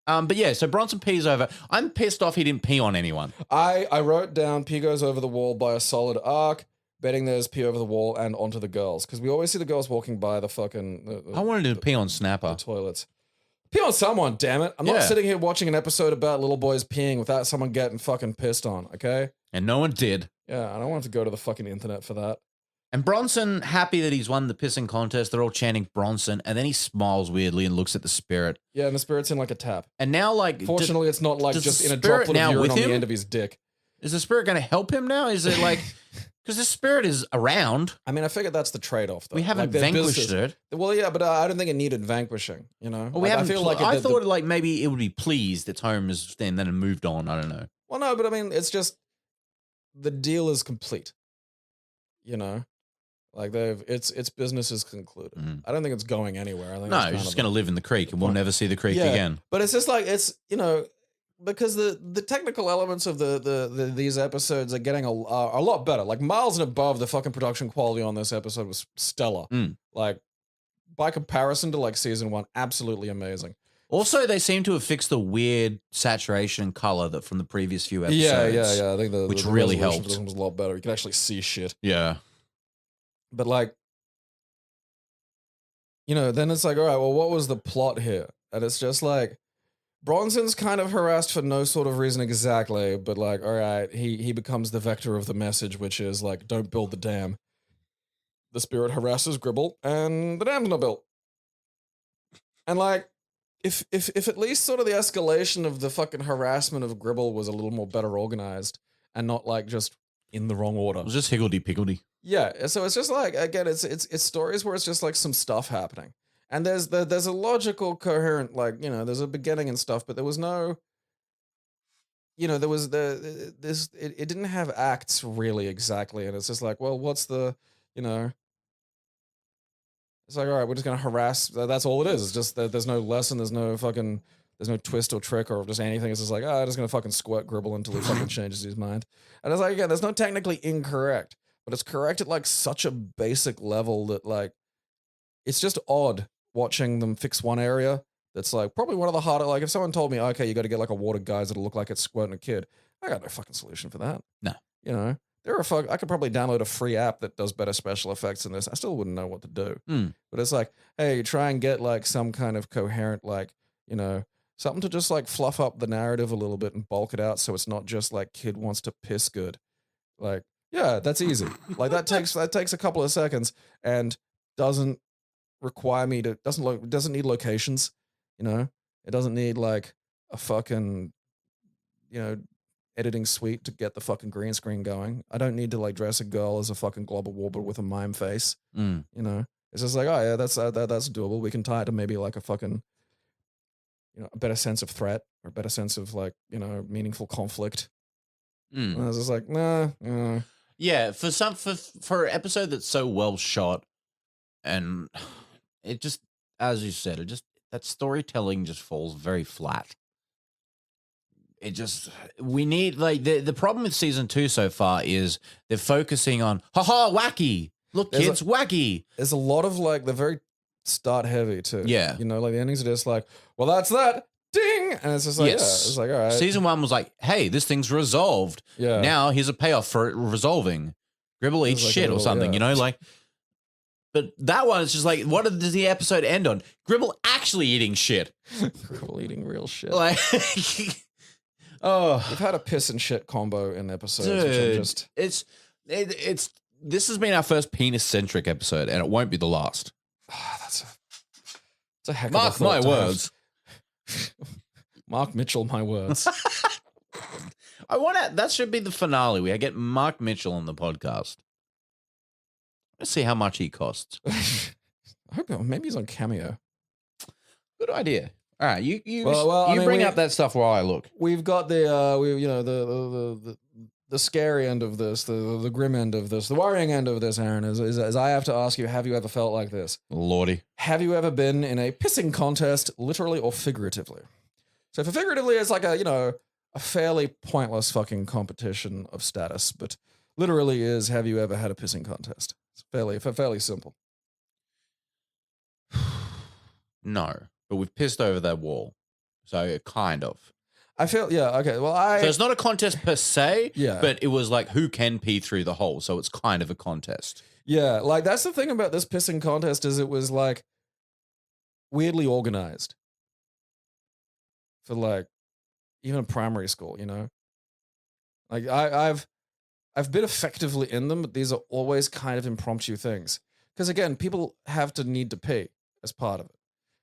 But yeah, so Bronson pees over. I'm pissed off he didn't pee on anyone. I wrote down pee goes over the wall by a solid arc, betting there's pee over the wall and onto the girls. Because we always see the girls walking by the fucking... I wanted to pee on Snapper. The toilets. Pee on someone, damn it. I'm not sitting here watching an episode about little boys peeing without someone getting fucking pissed on, okay? And no one did. Yeah, I don't want to go to the fucking internet for that. And Bronson, happy that he's won the pissing contest, they're all chanting Bronson, and then he smiles weirdly and looks at the spirit. Yeah, and the spirit's in like a tap. And now, fortunately, it's not like just in a droplet of urine on the end of his dick. Is the spirit going to help him now? Is it like, because the spirit is around? I mean, I figured that's the trade-off, though. We haven't vanquished it. Well, yeah, but I don't think it needed vanquishing, Well, we haven't. I thought maybe it would be pleased its home is, and then it moved on. I don't know. Well, no, but I mean, it's just the deal is complete, Like its business is concluded. Mm-hmm. I don't think it's going anywhere. I think it's just going to live in the creek, and we'll never see the creek again. But it's just like because the technical elements of these episodes are getting a lot better. Like miles and above, the fucking production quality on this episode was stellar. Like by comparison to like season 1, absolutely amazing. Also, they seem to have fixed the weird saturation color that from the previous few episodes. Yeah. I think which really helped. This one was a lot better. You can actually see shit. Yeah. But like, then it's like, all right, well, what was the plot here? And it's just like, Bronson's kind of harassed for no sort of reason exactly, but like, all right, he becomes the vector of the message, which is like, don't build the dam. The spirit harasses Gribble, and the dam's not built. And like, if at least sort of the escalation of the fucking harassment of Gribble was a little more better organized and not like just in the wrong order. It was just higgledy-piggledy. Yeah, so it's just like, again, it's stories where it's just like some stuff happening. And there's a logical, coherent, like, there's a beginning and stuff, but there was no, there was it didn't have acts really exactly. And it's just like, well, what's the, it's like, all right, we're just going to harass. That's all it is. It's just that there's no lesson. There's no twist or trick or just anything. It's just like, I'm just going to fucking squirt Gribble until he fucking changes his mind. And it's like, again, there's no technically incorrect, but it's correct at like such a basic level that like, it's just odd watching them fix one area. That's like probably one of the harder, like if someone told me, okay, you got to get like a water geyser to look like it's squirting a kid. I got no fucking solution for that. No. I could probably download a free app that does better special effects than this. I still wouldn't know what to do. But it's like, hey, try and get like some kind of coherent, like, something to just like fluff up the narrative a little bit and bulk it out so it's not just like kid wants to piss good. Like, yeah, that's easy. Like that takes a couple of seconds and doesn't require me to doesn't need locations, it doesn't need like a fucking editing suite to get the fucking green screen going. I don't need to like dress a girl as a fucking global warble with a mime face. It's just like, oh yeah, that's doable. We can tie it to maybe like a fucking a better sense of threat or a better sense of like meaningful conflict. And I was just like, nah. Yeah, for an episode that's so well shot, and it just, as you said, that storytelling just falls very flat. We need like the problem with season 2 so far is they're focusing on wacky, Look, kids, wacky. There's a lot of like, they're very start heavy too. Yeah. You know, like the endings are just like, well, that's that. Ding. And it's just like, Yes. yeah, it's like, all right. Season 1 was like, hey, this thing's resolved. Yeah. Now here's a payoff for it resolving. Gribble eats like shit or something, you know, like. But that one is just like, what does the episode end on? Gribble actually eating shit. Gribble eating real shit. Like, oh, we've had a piss and shit combo in episodes. dude, which I'm just... it's this has been our first penis centric episode, and it won't be the last. That's a heck of Mark a thought my to words. Mark Mitchell, my words. That should be the finale. We get Mark Mitchell on the podcast. Let's see how much he costs. I hope maybe he's on Cameo. Good idea. All right, you I mean, bring up that stuff while I look. We've got the the scary end of this, the grim end of this, the worrying end of this, Aaron, is I have to ask you, have you ever felt like this? Lordy. Have you ever been in a pissing contest, literally or figuratively? So for figuratively, it's like a fairly pointless fucking competition of status, but literally is, have you ever had a pissing contest? It's fairly simple. No, but we've pissed over that wall. So kind of. I feel, yeah, okay. Well, So it's not a contest per se, yeah, but it was like who can pee through the hole. So it's kind of a contest. Yeah, like that's the thing about this pissing contest is it was like weirdly organized for like even a primary school, you know? Like I've been effectively in them, but these are always kind of impromptu things. Because again, people have to need to pee as part of it.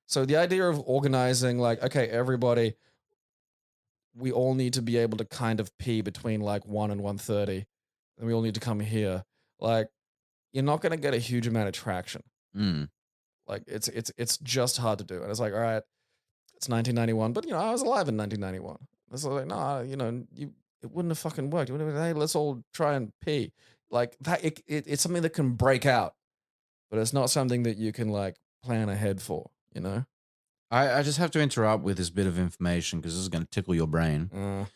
So the idea of organizing like, okay, everybody, we all need to be able to kind of pee between like 1 and 1:30, and we all need to come here. Like, you're not going to get a huge amount of traction. Like, it's just hard to do. And it's like, all right, it's 1991, but I was alive in 1991. It's like, no, it wouldn't have fucking worked. It would have been, hey, let's all try and pee. Like that, it's something that can break out, but it's not something that you can like plan ahead for, you know? I just have to interrupt with this bit of information because this is going to tickle your brain.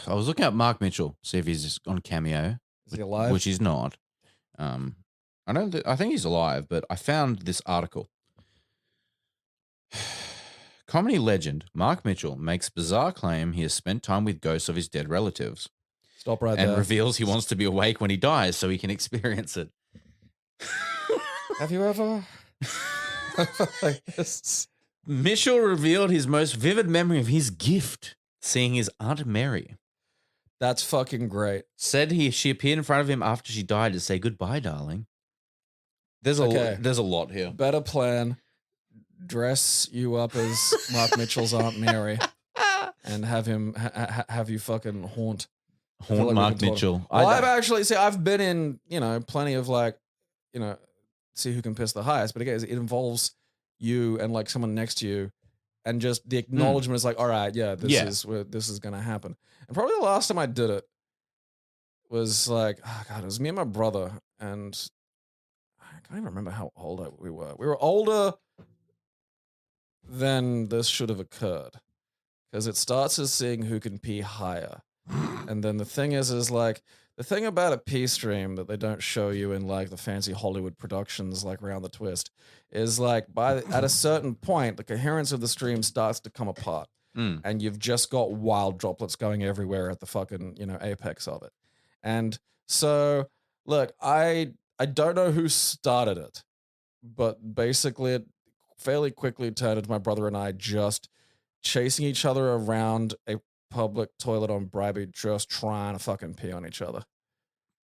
I was looking at Mark Mitchell, see if he's on Cameo. Is he alive? Which he's not. I think he's alive, but I found this article. Comedy legend Mark Mitchell makes bizarre claim he has spent time with ghosts of his dead relatives. Stop right there. And reveals he wants to be awake when he dies so he can experience it. Have you ever? Like this? Mitchell revealed his most vivid memory of his gift, seeing his Aunt Mary. That's fucking great. Said she appeared in front of him after she died to say goodbye, darling. There's a lot here. Better plan. Dress you up as Mark Mitchell's Aunt Mary and have him have you fucking haunt Mark Mitchell. Well, I've been in, plenty of like, see who can piss the highest, but again, it involves you and like someone next to you, and just the acknowledgement is like, all right, this is gonna happen. And probably the last time I did it was like, oh God, it was me and my brother, and I can't even remember how old we were. We were older than this should have occurred, because it starts as seeing who can pee higher. And then the thing is like, the thing about a pee stream that they don't show you in like the fancy Hollywood productions like Round the Twist is like at a certain point, the coherence of the stream starts to come apart. And you've just got wild droplets going everywhere at the fucking, apex of it. And so, look, I don't know who started it, but basically it fairly quickly turned into my brother and I just chasing each other around a public toilet on Bribery, just trying to fucking pee on each other.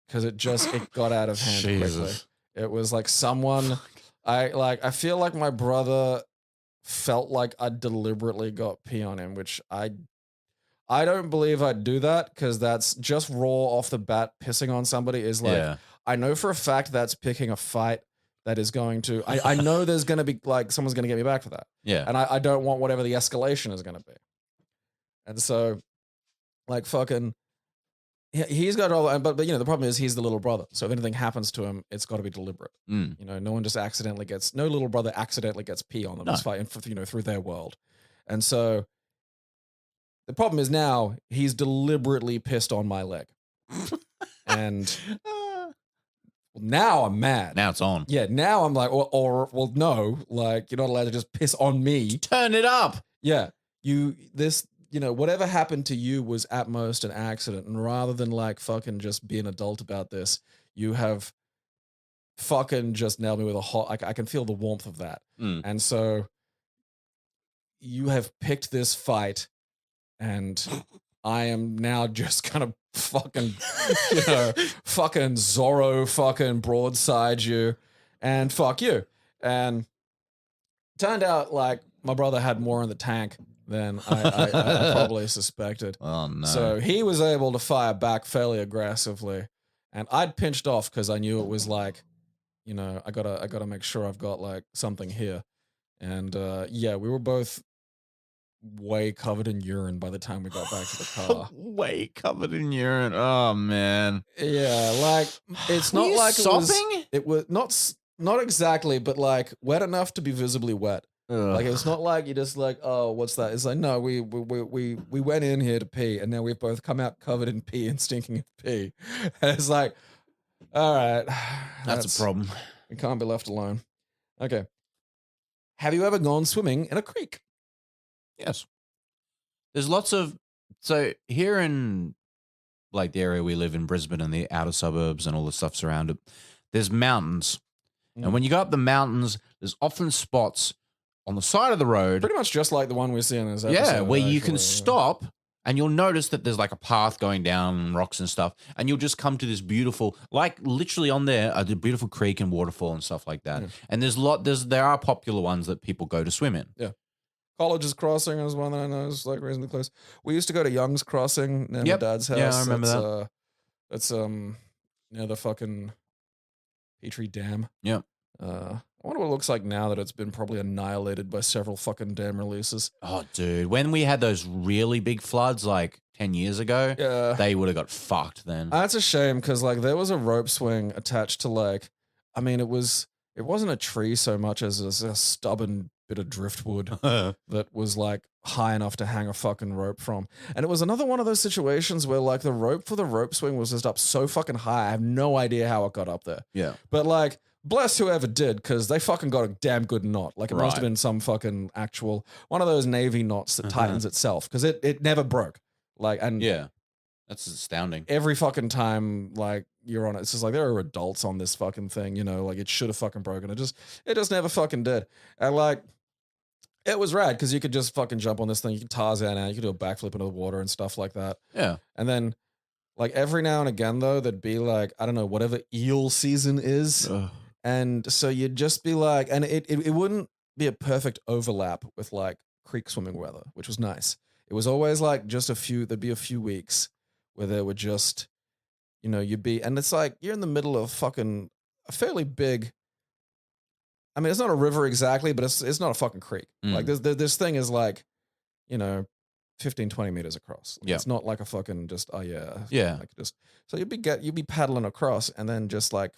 Because it got out of hand quickly. It was like someone, I feel like my brother felt like I deliberately got pee on him, which I don't believe I'd do that, because that's just raw off the bat. Pissing on somebody is like, I know for a fact that's picking a fight that is going to, I know there's going to be like, someone's going to get me back for that. Yeah. And I don't want whatever the escalation is going to be. And so, like, fucking, he's got all, but the problem is he's the little brother. So if anything happens to him, it's got to be deliberate. No one just no little brother accidentally gets pee on them. No. It's fine, through their world. And so the problem is now he's deliberately pissed on my leg. And Well, now I'm mad. Now it's on. Yeah, now I'm like, well, no, like you're not allowed to just piss on me. Turn it up. Yeah, whatever happened to you was at most an accident, and rather than like fucking just be an adult about this, you have fucking just nailed me with a hot. Like I can feel the warmth of that, and so you have picked this fight, and I am now just kind of fucking, fucking Zorro, fucking broadside you, and fuck you. And turned out like my brother had more in the tank than I probably suspected. Oh no! So he was able to fire back fairly aggressively, and I'd pinched off because I knew it was like, I gotta make sure I've got like something here, and we were both way covered in urine by the time we got back to the car. Way covered in urine. Oh man. Yeah, like it's not like sopping? it was not exactly, but like wet enough to be visibly wet. Ugh. Like it's not like you're just like, oh, what's that? It's like, no, we went in here to pee, and now we've both come out covered in pee and stinking of pee. And it's like, all right, that's a problem. We can't be left alone. Okay. Have you ever gone swimming in a creek? Yes. There's lots of, so here in like the area we live in, Brisbane and the outer suburbs and all the stuff surrounded, there's mountains. And when you go up the mountains, there's often spots on the side of the road. Pretty much just like the one we see in this episode. Yeah, where you can stop and you'll notice that there's like a path going down rocks and stuff. And you'll just come to this beautiful, like literally on there, a beautiful creek and waterfall and stuff like that. Yeah. And there are popular ones that people go to swim in. Yeah. College's Crossing is one that I know is like reasonably close. We used to go to Young's Crossing near my dad's house. Yeah, I remember that. That's near the fucking Petrie Dam. Yeah. I wonder what it looks like now that it's been probably annihilated by several fucking dam releases. Oh, dude. When we had those really big floods like 10 years ago, they would have got fucked then. That's a shame because like there was a rope swing attached to like, I mean, it wasn't a tree so much as a stubborn bit of driftwood that was like high enough to hang a fucking rope from. And it was another one of those situations where like the rope for the rope swing was just up so fucking high. I have no idea how it got up there. Yeah. But like, bless whoever did, because they fucking got a damn good knot. Like it must have been some fucking actual, one of those Navy knots that tightens itself because it never broke. Like, and yeah, that's astounding. Every fucking time like you're on it, it's just like there are adults on this fucking thing, like it should have fucking broken. It just never fucking did. And like, it was rad because you could just fucking jump on this thing. You could Tarzan out. You could do a backflip into the water and stuff like that. Yeah. And then, like every now and again, though, there'd be like, I don't know, whatever eel season is. And so you'd just be like, and it wouldn't be a perfect overlap with like creek swimming weather, which was nice. It was always like there'd be a few weeks where there would just, you'd be, and it's like, you're in the middle of fucking a fairly big, I mean, it's not a river exactly, but it's not a fucking creek. Like this thing is like, 15, 20 meters across. Like, it's not like a fucking just, Yeah. Like so you'd be paddling across and then just like,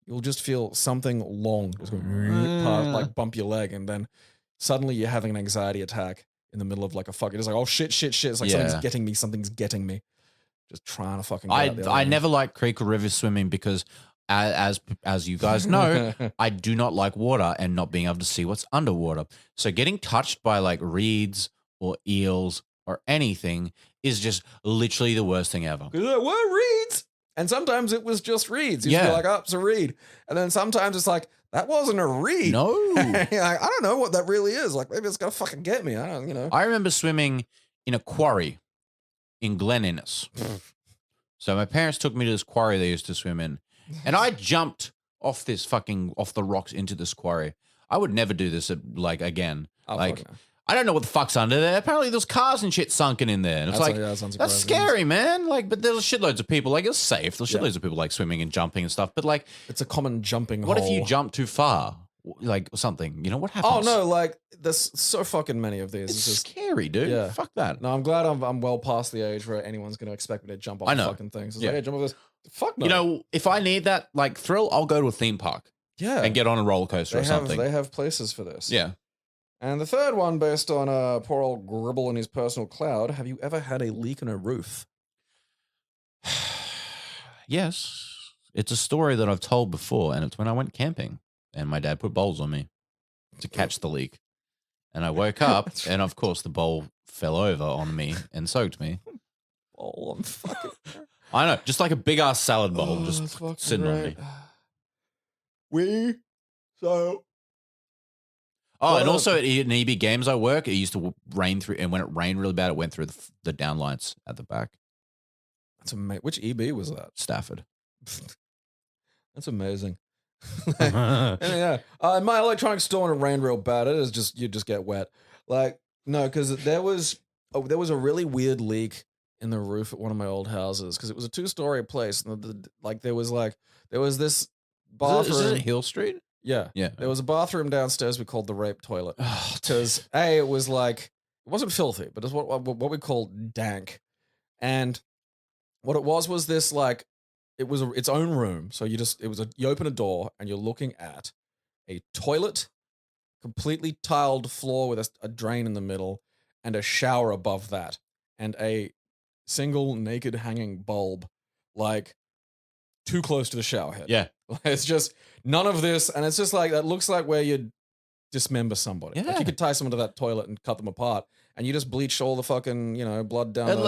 you'll just feel something long just go like bump your leg, and then suddenly you're having an anxiety attack in the middle of like a fuck. It's like, oh shit. It's like something's getting me. Just trying to fucking get I never liked creek or river swimming because as you guys know, I do not like water and not being able to see what's underwater. So getting touched by like reeds or eels or anything is just literally the worst thing ever. What reeds? And sometimes it was just reeds. You'd be like, oh, it's a reed. And then sometimes it's like, that wasn't a reed. No. Like, I don't know what that really is. Like, maybe it's going to fucking get me. I don't. I remember swimming in a quarry in Glen Innes. So my parents took me to this quarry they used to swim in. And I jumped off the rocks into this quarry. I would never do this again. I don't know what the fuck's under there. Apparently there's cars and shit sunken in there. And it's that's scary, man. Like, but there's shitloads of people. Like, it's safe. There's shitloads of people like swimming and jumping and stuff. But like, it's a common jumping what hole. if you jump too far? Like something, what happens? Oh no, like there's so fucking many of these. It's just scary, dude. Yeah. Fuck that. No, I'm glad I'm well past the age where anyone's going to expect me to jump off fucking things. It's like, hey, jump off this. Fuck no. If I need that like thrill, I'll go to a theme park. Yeah. And get on a roller coaster or something. They have places for this. Yeah. And the third one, based on poor old Gribble and his personal cloud, have you ever had a leak in a roof? Yes. It's a story that I've told before, and it's when I went camping, and my dad put bowls on me to catch the leak. And I woke up, and of course the bowl fell over on me and soaked me. Oh, I'm fucking... I know, just like a big-ass salad bowl just sitting on me. So... Oh, and also at EB Games I work, it used to rain through, and when it rained really bad, it went through the downlights at the back. That's amazing. Which EB was that? Stafford. That's amazing. Yeah. My electronics store when it rained real bad, it is just, you just get wet. Like, no, because there was a really weird leak in the roof at one of my old houses, because it was a 2-story place. And there was this bathroom. Is it Hill Street? Yeah. Yeah. There was a bathroom downstairs we called the rape toilet. Because, it was like, it wasn't filthy, but it's what we call dank. And what it was this, like, it was its own room. So you open a door and you're looking at a toilet, completely tiled floor with a drain in the middle, and a shower above that, and a single naked hanging bulb, like, too close to the shower head. Yeah. It's just none of this, and it's just like, that looks like where you'd dismember somebody. Yeah. Like, you could tie someone to that toilet and cut them apart, and you just bleach all the fucking, blood down. It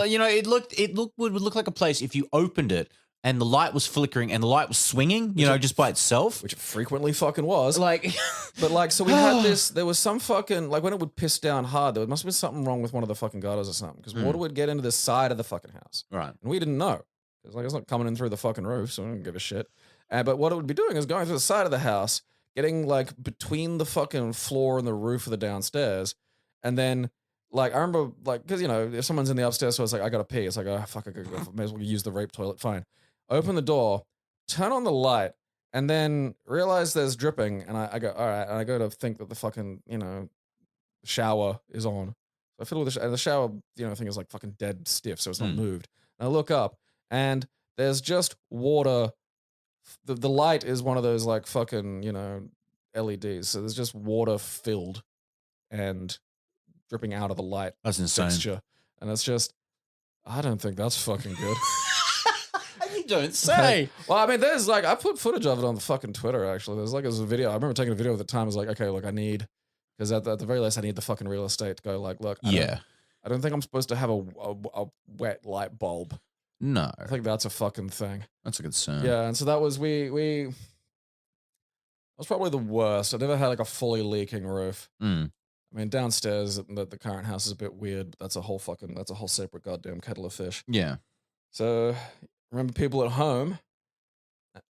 would look like a place if you opened it and the light was flickering and the light was swinging, just by itself. Which it frequently fucking was. Like, but like, so we had this, there was some fucking, like when it would piss down hard, there must have been something wrong with one of the fucking gutters or something, because water would get into the side of the fucking house. Right. And we didn't know. It's like, it's not coming in through the fucking roof, so I don't give a shit. But what it would be doing is going through the side of the house, getting like between the fucking floor and the roof of the downstairs, and then, like, I remember, like, because, if someone's in the upstairs, so it's like, I gotta pee. It's like, oh, fuck, I may as well use the rape toilet. Fine. Open the door, turn on the light, and then realize there's dripping. And I go, all right. And I go to think that the fucking, shower is on. I fiddle with the shower, thing is like fucking dead stiff, so it's not moved. And I look up, and there's just water. The light is one of those, like, fucking, LEDs. So there's just water filled and dripping out of the light. That's insane. Texture. And it's just, I don't think that's fucking good. You don't say. Well, I mean, there's like, I put footage of it on the fucking Twitter, actually. There's a video. I remember taking a video at the time. I was like, okay, look, I need, because at the very least, I need the fucking real estate to go, like, look, I don't think I'm supposed to have a wet light bulb. No. I think that's a fucking thing. That's a concern. Yeah, and so that was, that was probably the worst. I've never had like a fully leaking roof. I mean, downstairs, the current house is a bit weird, but that's a whole separate goddamn kettle of fish. Yeah. So, remember, people at home,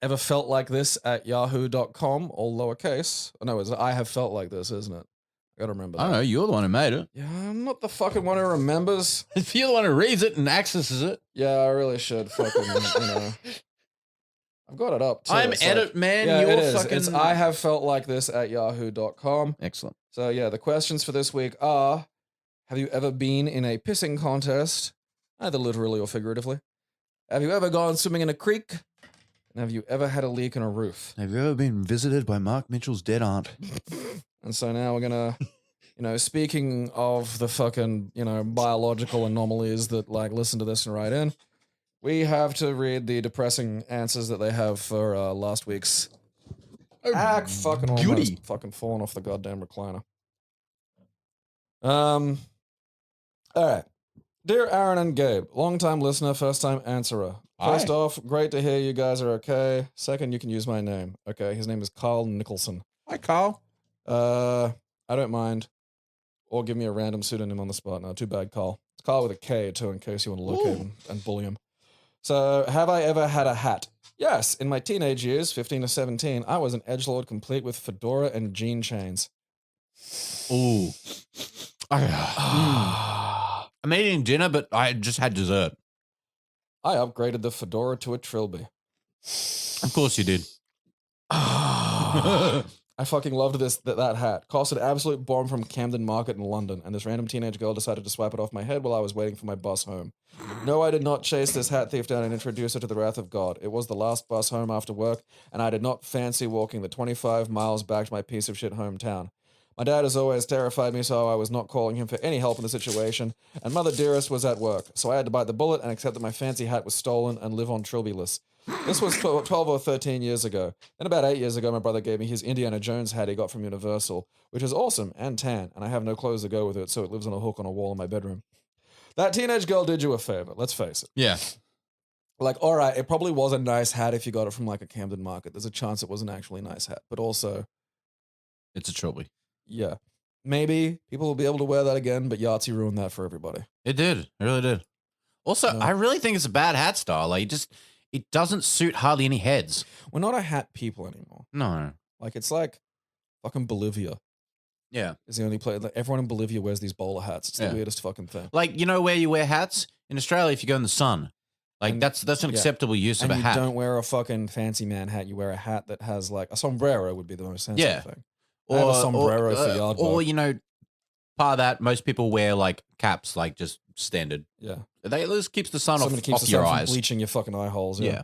ever felt like this at yahoo.com, all lowercase? Oh, no, I have felt like this, isn't it? I gotta remember that. I don't know, you're the one who made it. Yeah, I'm not the fucking one who remembers. If you're the one who reads it and accesses it. Yeah, I really should fucking, I've got it up too. I'm edit man, yeah, you're it is. fucking... It's I have felt like this at yahoo.com. Excellent. So yeah, the questions for this week are, have you ever been in a pissing contest, either literally or figuratively? Have you ever gone swimming in a creek? And have you ever had a leak in a roof? Have you ever been visited by Mark Mitchell's dead aunt? And so now we're gonna, speaking of the fucking, biological anomalies that, like, listen to this and write in, we have to read the depressing answers that they have for last week's. Fucking almost fucking falling off the goddamn recliner. All right. Dear Aaron and Gabe, long-time listener, first-time answerer. First off, great to hear you guys are okay. Second, you can use my name. Okay, his name is Carl Nicholson. Hi, Carl. I don't mind. Or give me a random pseudonym on the spot. No, too bad, Carl. It's Carl with a K, too, in case you want to locate him and bully him. So, have I ever had a hat? Yes, in my teenage years, 15 to 17, I was an edgelord complete with fedora and jean chains. Ooh. I'm eating dinner, but I just had dessert. I upgraded the fedora to a trilby. Of course you did. I fucking loved that hat. Cost an absolute bomb from Camden Market in London, and this random teenage girl decided to swipe it off my head while I was waiting for my bus home. No, I did not chase this hat thief down and introduce her to the wrath of God. It was the last bus home after work, and I did not fancy walking the 25 miles back to my piece of shit hometown. My dad has always terrified me, so I was not calling him for any help in the situation, and Mother Dearest was at work, so I had to bite the bullet and accept that my fancy hat was stolen and live on Trilby-less. This was 12 or 13 years ago. Then about 8 years ago, my brother gave me his Indiana Jones hat he got from Universal, which is awesome and tan, and I have no clothes to go with it, so it lives on a hook on a wall in my bedroom. That teenage girl did you a favor, let's face it. Yeah. Like, all right, it probably was a nice hat if you got it from like a Camden market. There's a chance it was an actually nice hat, but also... It's a trilby. Yeah. Maybe people will be able to wear that again, but Yahtzee ruined that for everybody. It did. It really did. Also, I really think it's a bad hat style. Like, it doesn't suit hardly any heads. We're not a hat people anymore. No. Like, it's like fucking Bolivia. Yeah. Is the only place. Like, everyone in Bolivia wears these bowler hats. It's the weirdest fucking thing. Like, you know where you wear hats? In Australia, if you go in the sun. Like, and that's an acceptable use of a hat. You don't wear a fucking fancy man hat. You wear a hat that has, like, a sombrero would be the most sensible thing. Or, I have a sombrero for yard work. Or, you know, part of that, most people wear, like, caps, like, just standard. Yeah. This keeps the sun off your eyes. Keeps the sun from bleaching your fucking eye holes. Yeah.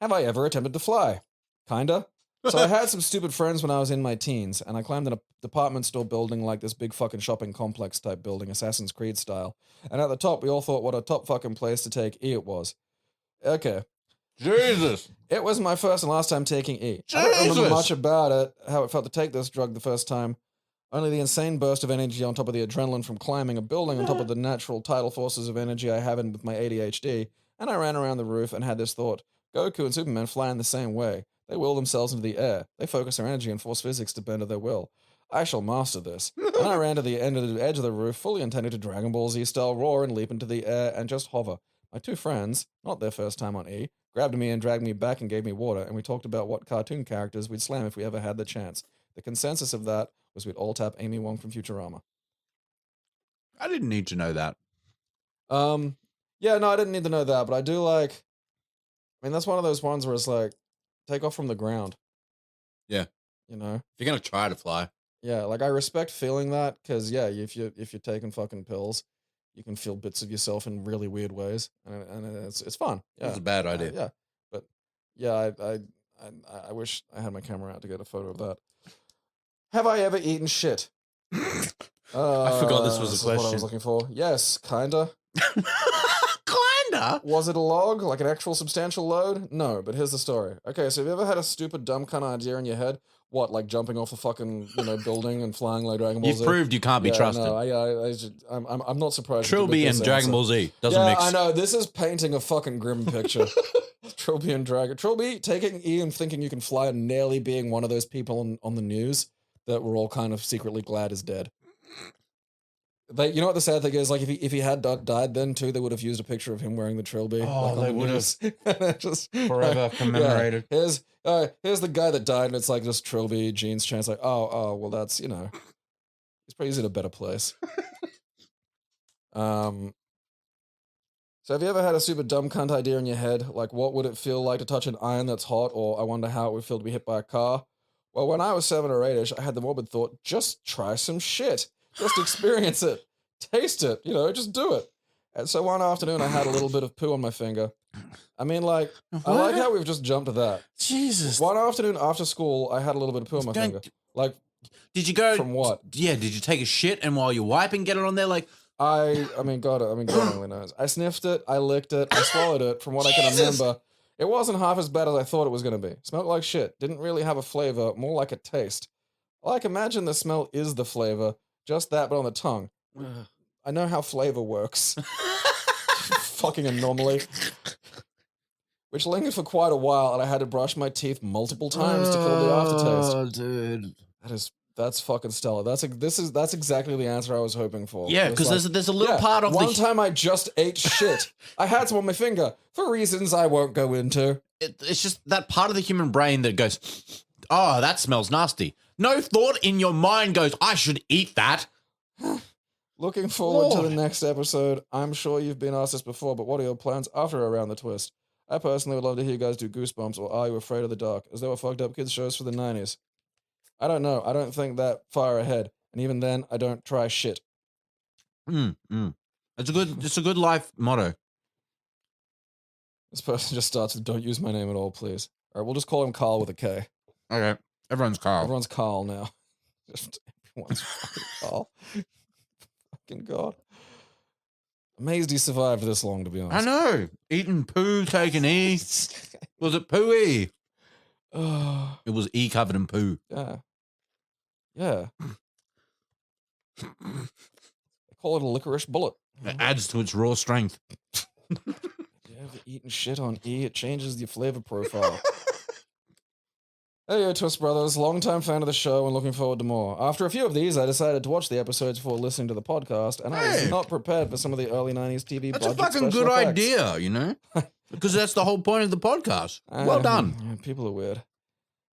Have I ever attempted to fly? Kinda. So I had some stupid friends when I was in my teens, and I climbed in a department store building like this big fucking shopping complex type building, Assassin's Creed style. And at the top, we all thought what a top fucking place to take E it was. Okay. Jesus. It was my first and last time taking E. I don't remember much about it, how it felt to take this drug the first time. Only the insane burst of energy on top of the adrenaline from climbing a building on top of the natural tidal forces of energy I have in with my ADHD. And I ran around the roof and had this thought, Goku and Superman fly in the same way. They will themselves into the air. They focus their energy and force physics to bend to their will. I shall master this. And I ran to the edge of the roof, fully intended to Dragon Ball Z style roar and leap into the air and just hover. My two friends, not their first time on E, grabbed me and dragged me back and gave me water, and we talked about what cartoon characters we'd slam if we ever had the chance. The consensus of that was we'd all tap Amy Wong from Futurama. I didn't need to know that. Yeah, no, I didn't need to know that, but I do like... I mean, that's one of those ones where it's like, take off from the ground. Yeah. You know? If you're going to try to fly. Yeah, like I respect feeling that because, yeah, if you're taking fucking pills, you can feel bits of yourself in really weird ways, and it's fun. Yeah. It's a bad idea. Yeah, but yeah, I wish I had my camera out to get a photo of that. Have I ever eaten shit? I forgot this was a question. What I was looking for. Yes, kinda. Kinda? Was it a log, like an actual substantial load? No, but here's the story. Okay, so have you ever had a stupid, dumb kind of idea in your head? What, like jumping off a fucking, building and flying like Dragon Ball Z? You've proved you can't be trusted. No, I'm not surprised. Trilby and Dragon Ball Z doesn't mix. I know. This is painting a fucking grim picture. Trilby and Dragon. Trilby taking E and thinking you can fly and nearly being one of those people on the news that we're all kind of secretly glad is dead. You know what the sad thing is? Like, if he had died then too, they would have used a picture of him wearing the Trilby. Oh, like, they would have just forever commemorated. Yeah. Here's the guy that died, and it's like just Trilby, Gene's chance. Like, well, that's he's probably in a better place. So have you ever had a super dumb cunt idea in your head? Like, what would it feel like to touch an iron that's hot? Or I wonder how it would feel to be hit by a car. Well, when I was 7 or 8ish, I had the morbid thought, just try some shit. Just experience it. Taste it. Just do it. And so one afternoon, I had a little bit of poo on my finger. I mean, like, I like how we've just jumped to that. Jesus. One afternoon after school, I had a little bit of poo on my finger. Like, did you go from what? Yeah, did you take a shit and while you're wiping, get it on there? Like, God only knows. I sniffed it, I licked it, I swallowed it. From what I can remember, it wasn't half as bad as I thought it was going to be. Smelled like shit. Didn't really have a flavor, more like a taste. Like, imagine the smell is the flavor. Just that, but on the tongue. I know how flavor works. Fucking anomaly. Which lingered for quite a while, and I had to brush my teeth multiple times to kill the aftertaste. Oh, dude. That's fucking stellar. That's exactly the answer I was hoping for. Yeah, because there's a little part of one time I just ate shit. I had some on my finger for reasons I won't go into. It's just that part of the human brain that goes, oh, that smells nasty. No thought in your mind goes, I should eat that. Looking forward to the next episode. I'm sure you've been asked this before, but what are your plans after Around the Twist? I personally would love to hear you guys do Goosebumps or Are You Afraid of the Dark, as they were fucked up kids shows for the 90s. I don't know. I don't think that far ahead. And even then, I don't try shit. It's a good life motto. This person just starts with, don't use my name at all, please. All right, we'll just call him Carl with a K. Okay. Everyone's Carl. Everyone's Carl now. Just everyone's fucking Carl. Fucking God. Amazed he survived this long, to be I honest. know. Eating poo, taking E. Was it poo-E? Oh, It was E covered in poo. yeah. Yeah. They call it a licorice bullet. It adds to its raw strength. If you ever eaten shit on E, it changes your flavor profile. Hey, yo, Twist Brothers, longtime fan of the show and looking forward to more. After a few of these, I decided to watch the episodes before listening to the podcast, and I was not prepared for some of the early 90s TV That's a budget fucking special good effects. idea, you know? Because that's the whole point of the podcast. Well done. Yeah, people are weird.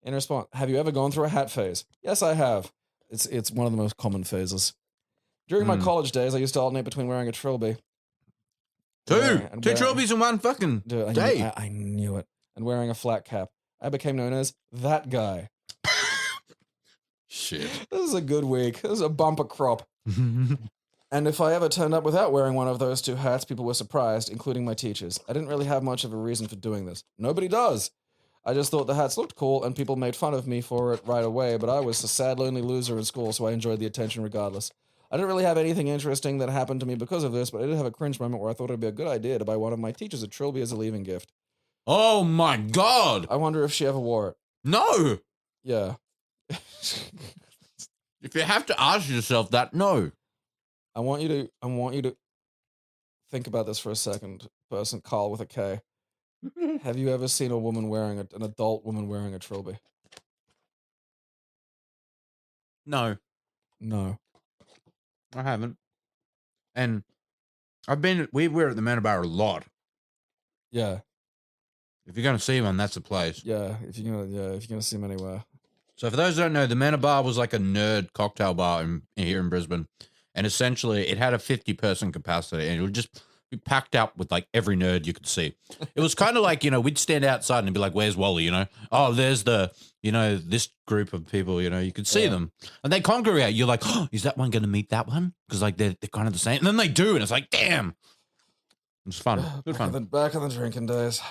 In response, have you ever gone through a hat phase? Yes, I have. It's one of the most common phases. During my college days, I used to alternate between wearing a trilby. Two trilbies in one fucking day. I knew it. And wearing a flat cap. I became known as that guy. Shit. This is a good week. This is a bumper crop. And if I ever turned up without wearing one of those two hats, people were surprised, including my teachers. I didn't really have much of a reason for doing this. Nobody does. I just thought the hats looked cool, and people made fun of me for it right away, but I was a sad, lonely loser in school, so I enjoyed the attention regardless. I didn't really have anything interesting that happened to me because of this, but I did have a cringe moment where I thought it'd be a good idea to buy one of my teachers a trilby as a leaving gift. Oh my God. I wonder if she ever wore it. No. Yeah. If you have to ask yourself that, no. I want you to think about this for a second, person Carl with a K. Have you ever seen a woman wearing an adult woman wearing a trilby? No, No. I haven't. And we wear at the Manor Bar a lot. Yeah. If you're going to see one, that's the place. Yeah. If you're gonna see them anywhere. So for those who don't know, the Manor Bar was like a nerd cocktail bar here in Brisbane. And essentially it had a 50-person capacity and it would just be packed up with like every nerd you could see. It was kind of like, we'd stand outside and be like, where's Wally, Oh, there's this group of people, you could see them. And they congregate. You're like, oh, is that one going to meet that one? Because like they're kind of the same. And then they do. And it's like, damn. It's fun. Good fun. Back in the drinking days.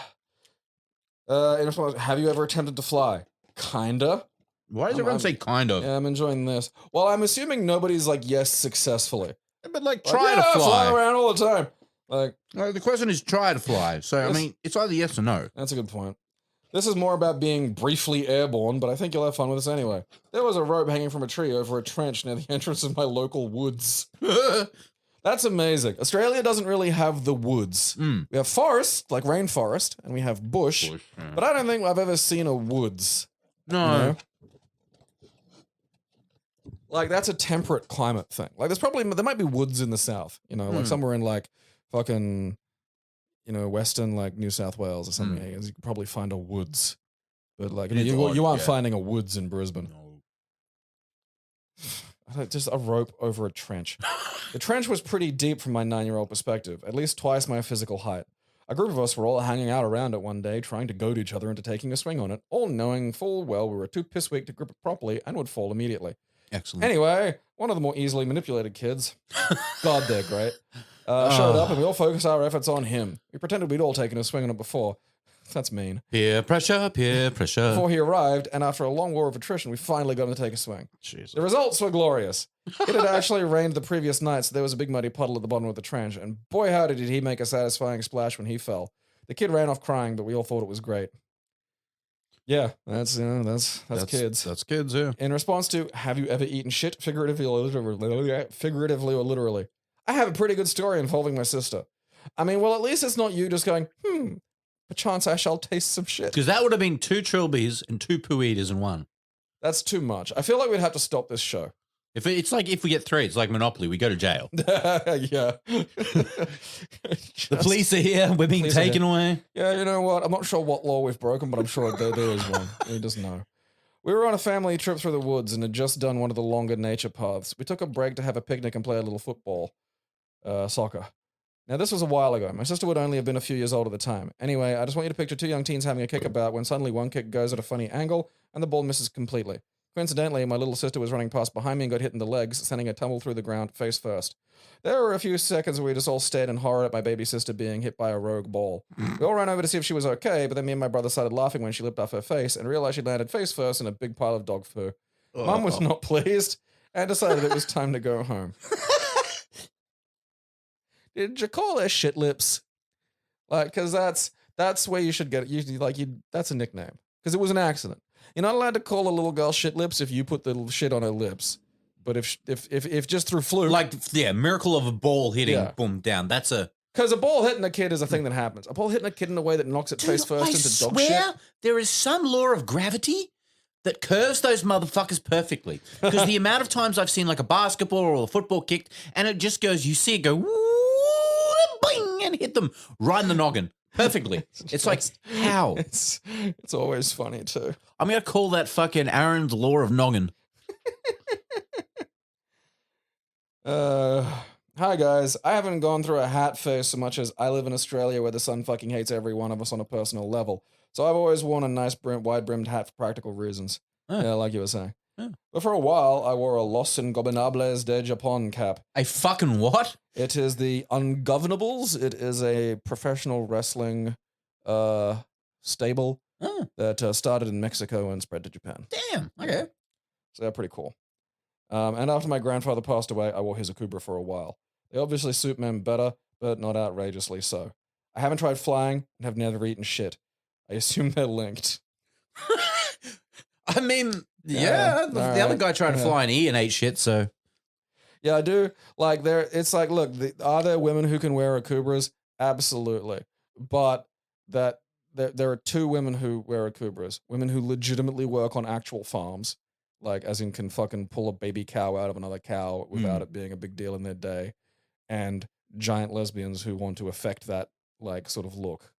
In response, have you ever attempted to fly? Kinda. Why does everyone say kind of? Yeah, I'm enjoying this. Well, I'm assuming nobody's like, yes, successfully. But like, try to fly around all the time. Like, the question is try to fly. So, I mean, it's either yes or no. That's a good point. This is more about being briefly airborne, but I think you'll have fun with this anyway. There was a rope hanging from a tree over a trench near the entrance of my local woods. That's amazing. Australia doesn't really have the woods. We have forest, like rainforest, and we have bush. But I don't think I've ever seen a woods. No. Like, that's a temperate climate thing. Like, there might be woods in the south, like somewhere in like fucking, western like New South Wales or something. You could probably find a woods. But like, you aren't finding a woods in Brisbane. No. Just a rope over a trench. The trench was pretty deep from my 9-year-old perspective, at least twice my physical height. A group of us were all hanging out around it one day, trying to goad each other into taking a swing on it, all knowing full well we were too piss-weak to grip it properly and would fall immediately. Excellent. Anyway, one of the more easily manipulated kids, God, they're great, showed up and we all focused our efforts on him. We pretended we'd all taken a swing on it before. That's mean. Peer pressure, peer pressure. Before he arrived, and after a long war of attrition, we finally got him to take a swing. Jesus. The results were glorious. It had actually rained the previous night, so there was a big muddy puddle at the bottom of the trench, and boy howdy did he make a satisfying splash when he fell. The kid ran off crying, but we all thought it was great. Yeah, that's kids. That's kids, yeah. In response to, have you ever eaten shit, figuratively or literally? I have a pretty good story involving my sister. I mean, well, at least it's not you just going, perchance I shall taste some shit. Because that would have been 2 trilbies and 2 poo eaters in one. That's too much. I feel like we'd have to stop this show. If we get 3, it's like Monopoly. We go to jail. Yeah. The police are here. We're being taken away. Yeah, you know what? I'm not sure what law we've broken, but I'm sure there is one. He doesn't know. We were on a family trip through the woods and had just done one of the longer nature paths. We took a break to have a picnic and play a little football. Soccer. Now, this was a while ago. My sister would only have been a few years old at the time. Anyway, I just want you to picture 2 young teens having a kickabout when suddenly one kick goes at a funny angle and the ball misses completely. Coincidentally, my little sister was running past behind me and got hit in the legs, sending her tumble through the ground face first. There were a few seconds where we just all stared in horror at my baby sister being hit by a rogue ball. We all ran over to see if she was okay, but then me and my brother started laughing when she lipped off her face and realized she landed face first in a big pile of dog poo. Mum was not pleased and decided it was time to go home. Did you call her shit lips? Like, because that's where you should get it. That's a nickname because it was an accident. You're not allowed to call a little girl shit lips if you put the shit on her lips. But if just through fluke, like miracle of a ball hitting, boom, down. That's a because a ball hitting a kid is a thing that happens. A ball hitting a kid in a way that knocks it face first into dog shit. There is some law of gravity that curves those motherfuckers perfectly. Because the amount of times I've seen like a basketball or a football kicked, and it just goes, you see it go, woo, bing, and hit them right in the noggin perfectly. It's like, how? It's always funny too. I'm going to call that fucking Aaron's law of noggin. Hi guys. I haven't gone through a hat phase so much as I live in Australia where the sun fucking hates every one of us on a personal level. So I've always worn a nice wide-brimmed hat for practical reasons. Yeah, like you were saying. But for a while, I wore a Los Ingobernables de Japón cap. A fucking what? It is the Ungovernables. It is a professional wrestling stable that started in Mexico and spread to Japan. Damn, okay. So they're pretty cool. And after my grandfather passed away, I wore his Akubra for a while. They obviously suit men better, but not outrageously so. I haven't tried flying and have never eaten shit. I assume they're linked. I mean, yeah, the other guy tried to fly and eat and ate shit, so. Yeah, I do. Like, it's like, look, are there women who can wear Akubras? Absolutely. But there are two women who wear Akubras. Women who legitimately work on actual farms. Like, as in can fucking pull a baby cow out of another cow without it being a big deal in their day. And giant lesbians who want to affect that, like, sort of look.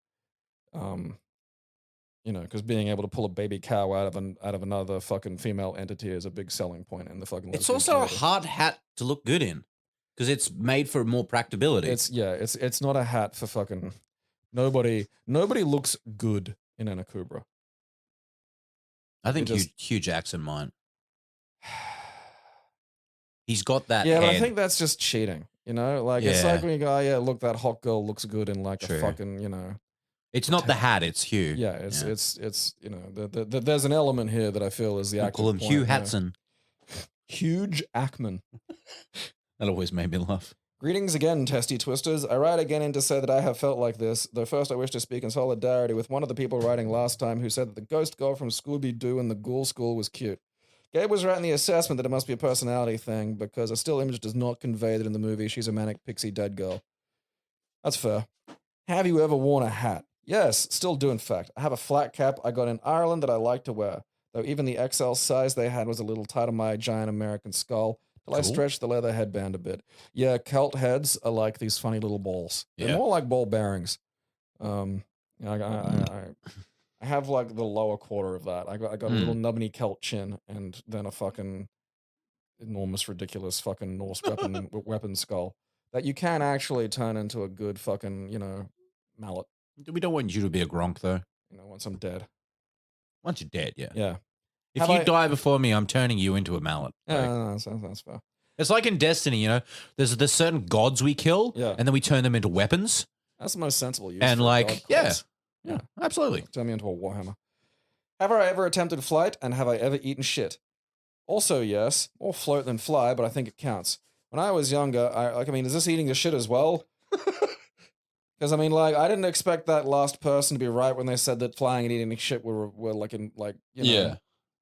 You know, because being able to pull a baby cow out of another fucking female entity is a big selling point in the fucking. It's also a hard hat to look good in, because it's made for more practicability. It's not a hat for fucking nobody. Nobody looks good in an Akubra. I think Hugh Jackson might. He's got that. Yeah, head. but I think that's just cheating. You know, like it's like when you go, yeah, look, that hot girl looks good in like a fucking, you know. It's not the hat, it's Hugh. Yeah, it's you know, there's an element here that I feel is the active call him point, Hugh Hatson. Huge Ackman. That always made me laugh. Greetings again, testy twisters. I write again in to say that I have felt like this, though first I wish to speak in solidarity with one of the people writing last time who said that the ghost girl from Scooby-Doo and the Ghoul School was cute. Gabe was right in the assessment that it must be a personality thing, because a still image does not convey that in the movie she's a manic pixie dead girl. That's fair. Have you ever worn a hat? Yes, still do in fact. I have a flat cap I got in Ireland that I like to wear, though even the XL size they had was a little tight on my giant American skull, till I stretched the leather headband a bit. Yeah, celt heads are like these funny little balls. They're more like ball bearings. I have like the lower quarter of that. I got a little nubbly celt chin and then a fucking enormous, ridiculous fucking Norse weapon skull that you can actually turn into a good fucking, you know, mallet. We don't want you to be a gronk, though. You know, once I'm dead. Once you're dead, yeah. Yeah. If you die before me, I'm turning you into a mallet. Yeah, no, that's fair. It's like in Destiny, you know, there's certain gods we kill, and then we turn them into weapons. That's the most sensible use. And like, yeah, absolutely. Turn me into a warhammer. Have I ever attempted flight, and have I ever eaten shit? Also, yes. More float than fly, but I think it counts. When I was younger, I mean, is this eating the shit as well? Because I mean, like, I didn't expect that last person to be right when they said that flying and eating shit were like in like, you know,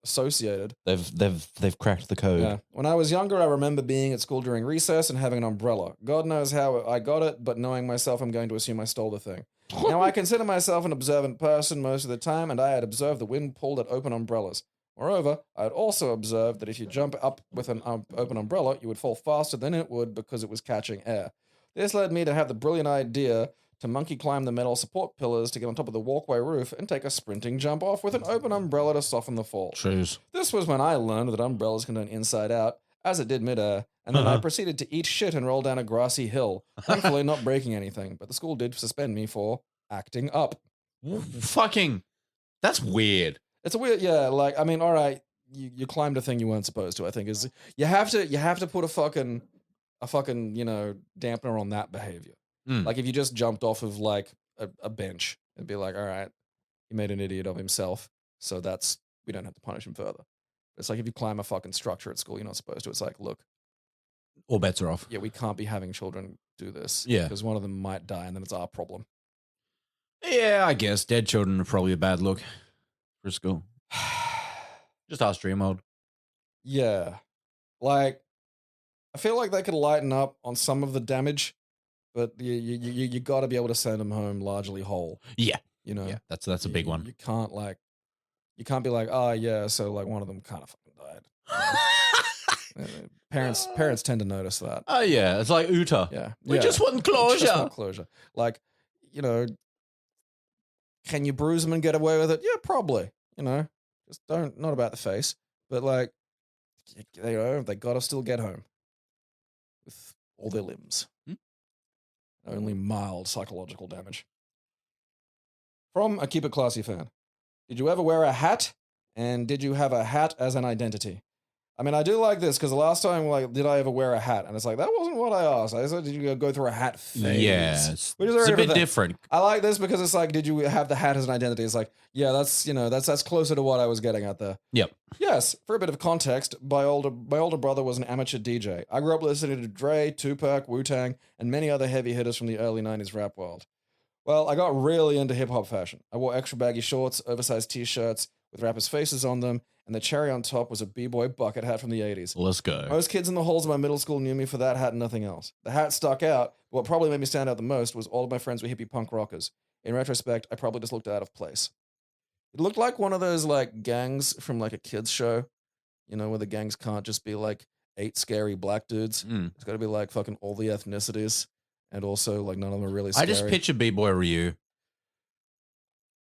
associated. They've cracked the code. Yeah. When I was younger, I remember being at school during recess and having an umbrella. God knows how I got it, but knowing myself, I'm going to assume I stole the thing. Now, I consider myself an observant person most of the time, and I had observed the wind pulled at open umbrellas. Moreover, I had also observed that if you jump up with an open umbrella, you would fall faster than it would because it was catching air. This led me to have the brilliant idea to monkey climb the metal support pillars to get on top of the walkway roof and take a sprinting jump off with an open umbrella to soften the fall. Jeez. This was when I learned that umbrellas can turn inside out, as it did midair, and then I proceeded to eat shit and roll down a grassy hill, thankfully not breaking anything, but the school did suspend me for acting up. Fucking, that's weird. It's a weird, yeah, like, I mean, all right, you climbed a thing you weren't supposed to, I think, is you have to put a fucking, you know, dampener on that behavior. Like if you just jumped off of like a bench, it'd be like, all right, he made an idiot of himself, so we don't have to punish him further. It's like if you climb a fucking structure at school, you're not supposed to. It's like, look, all bets are off. Yeah, we can't be having children do this. Yeah. Because one of them might die and then it's our problem. Yeah, I guess dead children are probably a bad look for school. Just ask stream mode. Yeah. Like, I feel like they could lighten up on some of the damage, but you got to be able to send them home largely whole. Yeah. You know? Yeah, that's a big one. You can't be like, oh yeah, so like one of them kind of fucking died. Parents tend to notice that. Oh yeah, it's like Uta. Yeah. We just want closure. Just want closure. Like, you know, can you bruise them and get away with it? Yeah, probably. You know, just not about the face, but like, you know, they gotta still get home with all their limbs. Only mild psychological damage. From a Keep It Classy fan. Did you ever wear a hat? And did you have a hat as an identity? I mean, I do like this because the last time, like, did I ever wear a hat? And it's like, that wasn't what I asked. I said, did you go through a hat phase? Yeah, it's a bit different. I like this because it's like, did you have the hat as an identity? It's like, yeah, that's, you know, that's closer to what I was getting at there. Yep. Yes, for a bit of context, my older brother was an amateur DJ. I grew up listening to Dre, Tupac, Wu-Tang, and many other heavy hitters from the early 90s rap world. Well, I got really into hip-hop fashion. I wore extra baggy shorts, oversized t-shirts with rappers' faces on them, and the cherry on top was a b-boy bucket hat from the 80s. Let's go. Most kids in the halls of my middle school knew me for that hat and nothing else. The hat stuck out, but what probably made me stand out the most was all of my friends were hippie punk rockers. In retrospect, I probably just looked out of place. It looked like one of those, like, gangs from, like, a kid's show, you know, where the gangs can't just be, like, 8 scary black dudes. It's got to be, like, fucking all the ethnicities, and also, like, none of them are really scary. I just picture B-Boy Ryu.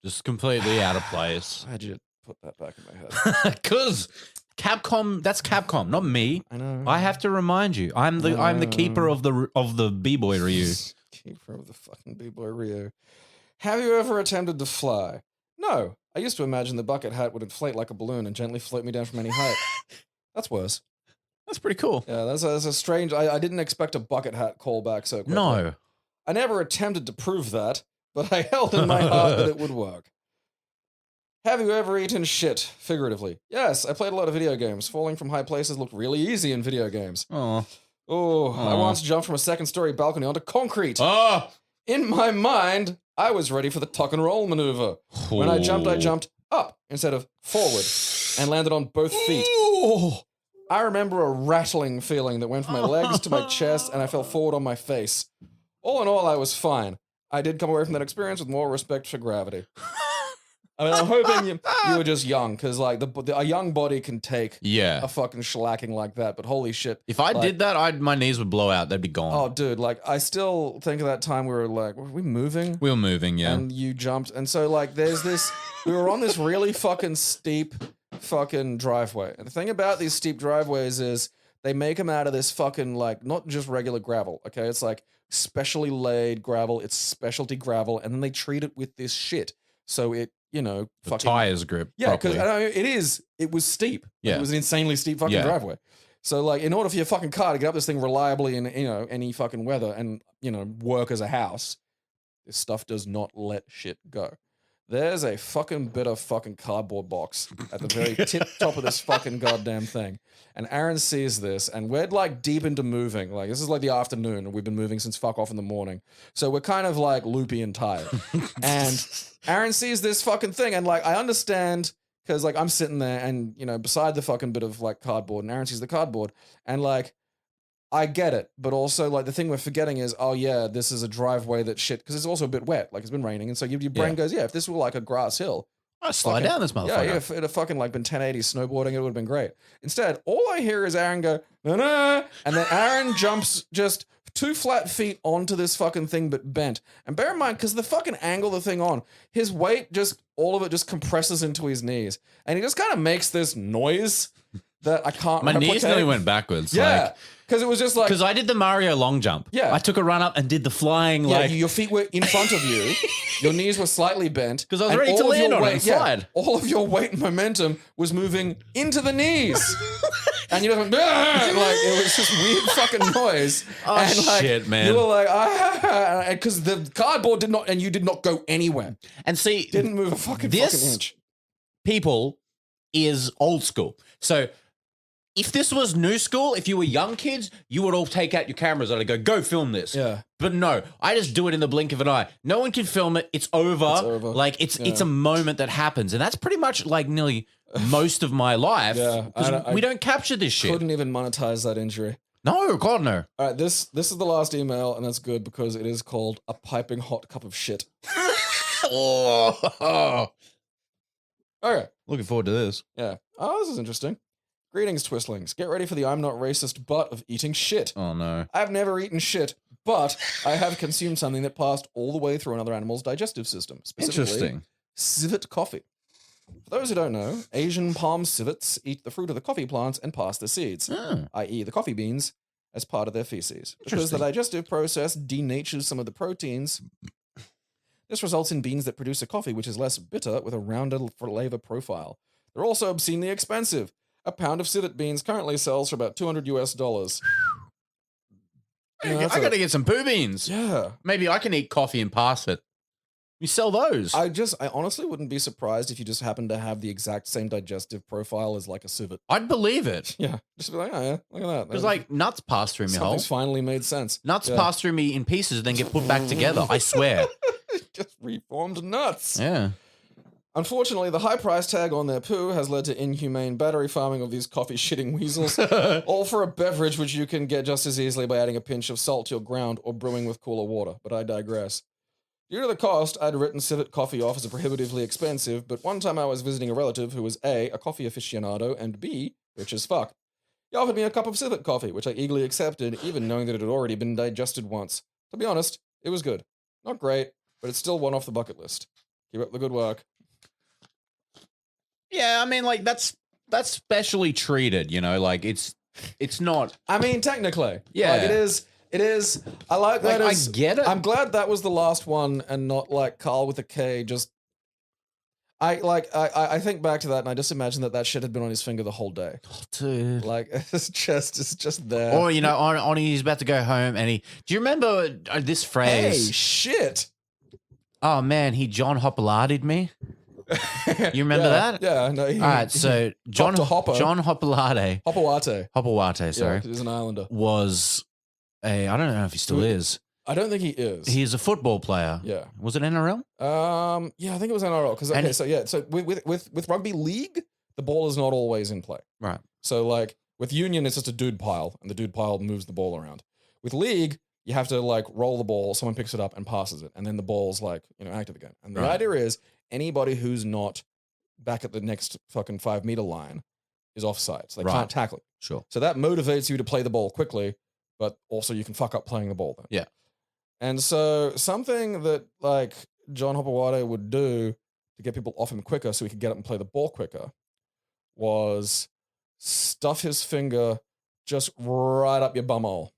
Just completely out of place. How'd you put that back in my head? Because Capcom, that's Capcom, not me. I know. I have to remind you. I'm the keeper of the B-Boy Ryu. Keeper of the fucking B-Boy Ryu. Have you ever attempted to fly? No. I used to imagine the bucket hat would inflate like a balloon and gently float me down from any height. That's worse. That's pretty cool. Yeah, that's a strange... I didn't expect a bucket hat callback so quickly. No. I never attempted to prove that, but I held in my heart that it would work. Have you ever eaten shit, figuratively? Yes, I played a lot of video games. Falling from high places looked really easy in video games. Oh. I once jumped from a second-story balcony onto concrete. Oh. In my mind, I was ready for the tuck and roll maneuver. When I jumped up instead of forward and landed on both feet. I remember a rattling feeling that went from my legs to my chest and I fell forward on my face. All in all, I was fine. I did come away from that experience with more respect for gravity. I mean, I'm hoping you were just young, because like a young body can take a fucking shellacking like that. But holy shit, if I did that, my knees would blow out. They'd be gone. Oh, dude, like I still think of that time we were like, were we moving? We were moving, yeah. And you jumped, and so like there's this. We were on this really fucking steep fucking driveway, and the thing about these steep driveways is they make them out of this fucking like not just regular gravel. Okay, it's like specially laid gravel. It's specialty gravel, and then they treat it with this shit, so it. You know, the tires grip. Yeah, because it was steep. Yeah. It was an insanely steep fucking driveway. So, like, in order for your fucking car to get up this thing reliably in, you know, any fucking weather and, you know, work as a house, this stuff does not let shit go. There's a fucking bit of fucking cardboard box at the very tip top of this fucking goddamn thing. And Aaron sees this, and we're like deep into moving. Like, this is like the afternoon, and we've been moving since fuck off in the morning. So we're kind of like loopy and tired. And Aaron sees this fucking thing, and like, I understand, because like I'm sitting there and, you know, beside the fucking bit of like cardboard, and Aaron sees the cardboard, and like, I get it, but also like the thing we're forgetting is, oh yeah, this is a driveway that shit, because it's also a bit wet, like it's been raining, and so your brain goes, yeah, if this were like a grass hill, I'd slide down this motherfucker. Yeah, if it had fucking like been 1080 snowboarding, it would have been great. Instead, all I hear is Aaron go, nah, and then Aaron jumps just 2 flat feet onto this fucking thing, but bent. And bear in mind, because the fucking angle the thing on, his weight just, all of it just compresses into his knees, and he just kind of makes this noise that I can't replicate. My knees nearly went backwards. Yeah. Because it was just like... Because I did the Mario long jump. Yeah. I took a run up and did the flying like... your feet were in front of you. Your knees were slightly bent. Because I was ready to land on it and slide. All of your weight and momentum was moving into the knees. And you just went... like, it was just weird fucking noise. Oh, and like, shit, man. You were like... Because the cardboard did not... And you did not go anywhere. And see... Didn't move a fucking inch. People is old school. So... if this was new school, if you were young kids, you would all take out your cameras and I'd go film this. Yeah. But no, I just do it in the blink of an eye. No one can film it. It's over. Like it's a moment that happens. And that's pretty much like nearly most of my life. Yeah. We don't capture this shit. Couldn't even monetize that injury. No, God, no. All right, this is the last email, and that's good because it is called a piping hot cup of shit. Oh. Okay. Looking forward to this. Yeah. Oh, this is interesting. Greetings, Twistlings. Get ready for the I'm not racist but of eating shit. Oh, no. I've never eaten shit, but I have consumed something that passed all the way through another animal's digestive system. Specifically, civet coffee. For those who don't know, Asian palm civets eat the fruit of the coffee plants and pass the seeds, i.e. the coffee beans, as part of their feces. Because the digestive process denatures some of the proteins. This results in beans that produce a coffee which is less bitter with a rounder flavor profile. They're also obscenely expensive. A pound of civet beans currently sells for about $200 US. I gotta get some poo beans. Yeah. Maybe I can eat coffee and pass it. You sell those. I honestly wouldn't be surprised if you just happen to have the exact same digestive profile as like a civet. I'd believe it. Yeah. Just be like, oh yeah, look at that. Because like nuts pass through me whole. Something's finally made sense. Nuts pass through me in pieces and then get put back together. I swear. Just reformed nuts. Yeah. Unfortunately, the high price tag on their poo has led to inhumane battery farming of these coffee-shitting weasels, all for a beverage which you can get just as easily by adding a pinch of salt to your ground or brewing with cooler water, but I digress. Due to the cost, I'd written civet coffee off as prohibitively expensive, but one time I was visiting a relative who was A, a coffee aficionado, and B, rich as fuck. He offered me a cup of civet coffee, which I eagerly accepted, even knowing that it had already been digested once. To be honest, it was good. Not great, but it's still one off the bucket list. Keep up the good work. Yeah, I mean, like that's specially treated, you know, like it's not. I mean, technically, yeah, like, it is. I like that. I get it. I'm glad that was the last one, and not like Carl with a K. Just, I think back to that, and I just imagine that shit had been on his finger the whole day. Oh, dude, like it's just there. Or you know, on he's about to go home, and do you remember this phrase? Hey, shit. Oh man, he John Hoppelardied me. You remember that? Yeah, no. All right, so John Hoppelade. Hoppawate, sorry. Yeah, he's an islander. Was I don't know if he still is. I don't think he is. He's a football player. Yeah. Was it NRL? Yeah, I think it was NRL. Because so with rugby league, the ball is not always in play. Right. So like with union, it's just a dude pile, and the dude pile moves the ball around. With league, you have to like roll the ball, someone picks it up and passes it, and then the ball's like, active again. And the idea is anybody who's not back at the next fucking 5 meter line is offside. So they can't tackle it. Sure. So that motivates you to play the ball quickly, but also you can fuck up playing the ball then. Yeah. And so something that like John Hopawade would do to get people off him quicker so he could get up and play the ball quicker was stuff his finger just right up your bumhole.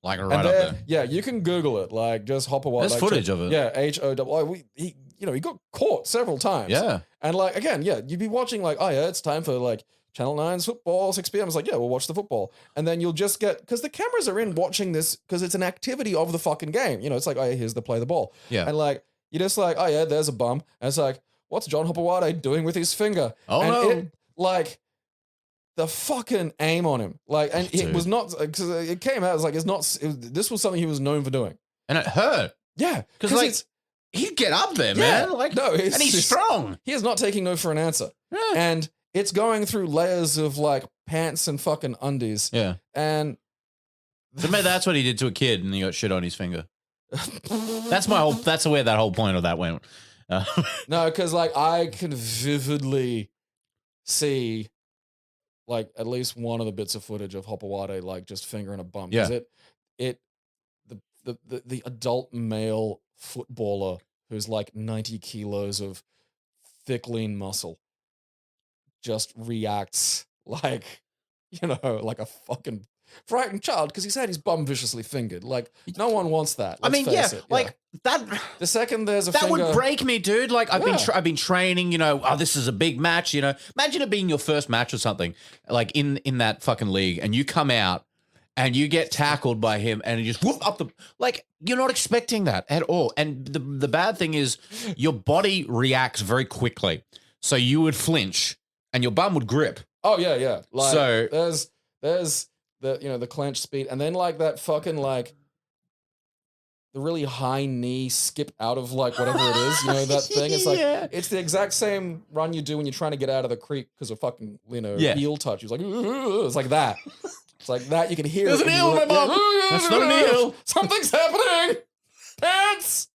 Like right up there. Yeah, you can Google it. Like just Hopawade. There's like, footage of it. Yeah, H-O-W. He got caught several times. Yeah. And like, again, you'd be watching like, oh yeah, it's time for like Channel 9's football, 6 p.m. It's like, yeah, we'll watch the football. And then you'll just get, because the cameras are in watching this, because it's an activity of the fucking game. It's like, oh yeah, here's the play the ball. Yeah. And like, you're just like, oh yeah, there's a bum. And it's like, what's John Hopawade doing with his finger? Oh and no. It, like, the fucking aim on him. Like, and it was not, because it came out, it was like, this was something he was known for doing. And it hurt. Yeah. Because like, he'd get up there, man. Like, no, and he's strong. He is not taking no for an answer. Yeah. And it's going through layers of like pants and fucking undies. Yeah. And so maybe that's what he did to a kid and he got shit on his finger. That's where that whole point of that went. No, because like I can vividly see like at least one of the bits of footage of Hopawade like just fingering a bum. Yeah. The adult male footballer who's like 90 kilos of thick, lean muscle just reacts like, like a fucking frightened child because he's had his bum viciously fingered. Like, no one wants that. I mean, yeah, like that. The second there's a that finger, would break me, dude. Like, I've been training. Oh, this is a big match. Imagine it being your first match or something, like in that fucking league, and you come out and you get tackled by him, and you just whoop up the like. You're not expecting that at all. And the bad thing is, your body reacts very quickly, so you would flinch, and your bum would grip. Oh yeah. Like, so there's the clench speed, and then like that fucking like the really high knee skip out of like whatever it is, that thing. It's like it's the exact same run you do when you're trying to get out of the creek because of fucking eel touch. It's like it's like that. It's like that. You can hear there's it. There's an eel, my mom. That's not an eel. Something's happening. Pants.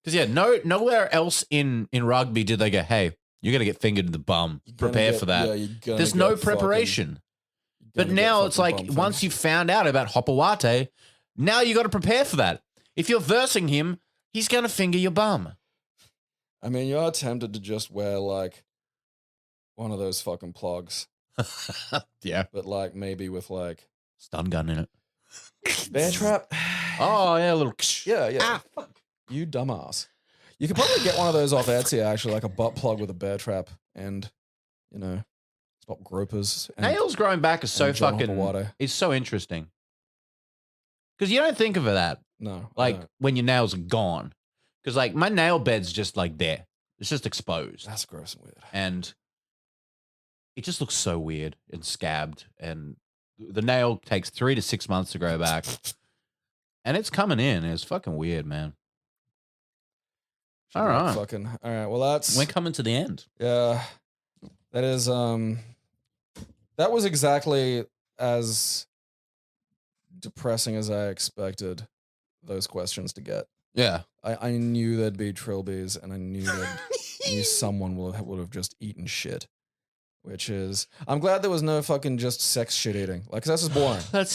Because nowhere else in rugby did they go, hey, you're gonna get fingered in the bum. Prepare for that. There's no preparation. But now it's like once you found out about Hopawate, now you got to prepare for that. If you're versing him, he's going to finger your bum. I mean, you're tempted to just wear like one of those fucking plugs. Yeah. But like maybe with like stun gun in it. Bear trap. Oh, yeah, a little. Yeah. Ah, fuck. You dumbass. You could probably get one of those off Etsy, actually, like a butt plug with a bear trap and, stop gropers. Nails growing back is so fucking. It's so interesting. Because you don't think of that. No. Like when your nails are gone. Because like my nail bed's just like there. It's just exposed. That's gross and weird. And it just looks so weird and scabbed. And the nail takes 3 to 6 months to grow back. And it's coming in. It's fucking weird, man. All right. All right. Well, we're coming to the end. Yeah. That is, that was exactly as depressing as I expected those questions to get. Yeah. I knew there'd be trilbies, and I knew someone would have just eaten shit. Which is, I'm glad there was no fucking just sex shit eating. Like, 'cause that's just boring. That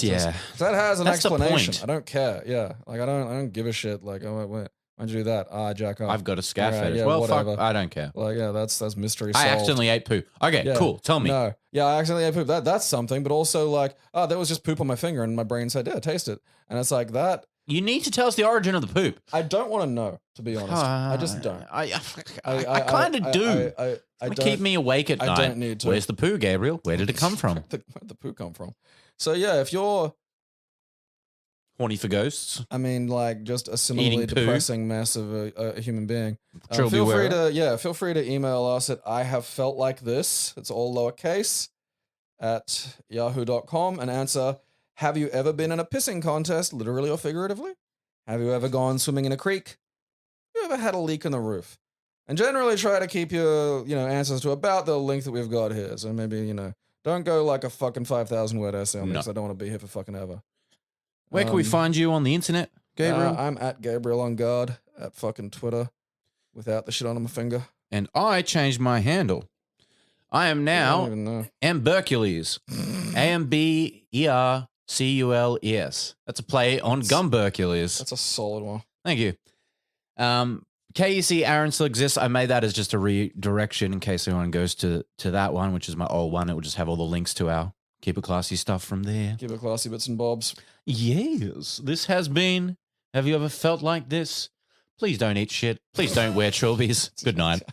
has an that's explanation. The point. I don't care. Yeah. Like, I don't give a shit. Like, oh, wait. Why'd you do that? Jack off. I've got a scat fetish. Yeah, well, whatever. fuck, I don't care. Like, yeah, that's mystery solved. I accidentally ate poo. Okay, cool. Tell me. No. Yeah, I accidentally ate poop. That's something, but also like, there was just poop on my finger, and my brain said, yeah, taste it. And it's like that. You need to tell us the origin of the poop. I don't want to know, to be honest. I just don't. I kind of do. Keep me awake at night. I don't need to. Where's the poo, Gabriel? Where did it come from? Where'd the poo come from? So yeah, if you're horny for ghosts, I mean, like just a similarly depressing mess of a human being, feel free to email us at IHaveFeltLikeThis. It's all lowercase at yahoo.com and answer. Have you ever been in a pissing contest, literally or figuratively? Have you ever gone swimming in a creek? Have you ever had a leak in the roof? And generally try to keep your, answers to about the length that we've got here. So maybe, don't go like a fucking 5,000 word essay on me because I don't want to be here for fucking ever. Where can we find you on the internet, Gabriel? I'm at Gabriel on guard at fucking Twitter without the shit on my finger. And I changed my handle. I am now Ambercules. AMBERCULES. That's a play on Gumbercules. That's a solid one. Thank you. KEC Aaron still exists. I made that as just a redirection in case anyone goes to that one, which is my old one. It will just have all the links to our Keep It Classy stuff from there. Keep It Classy bits and bobs. Yes. This has been Have You Ever Felt Like This? Please don't eat shit. Please don't wear trilbies. Good night.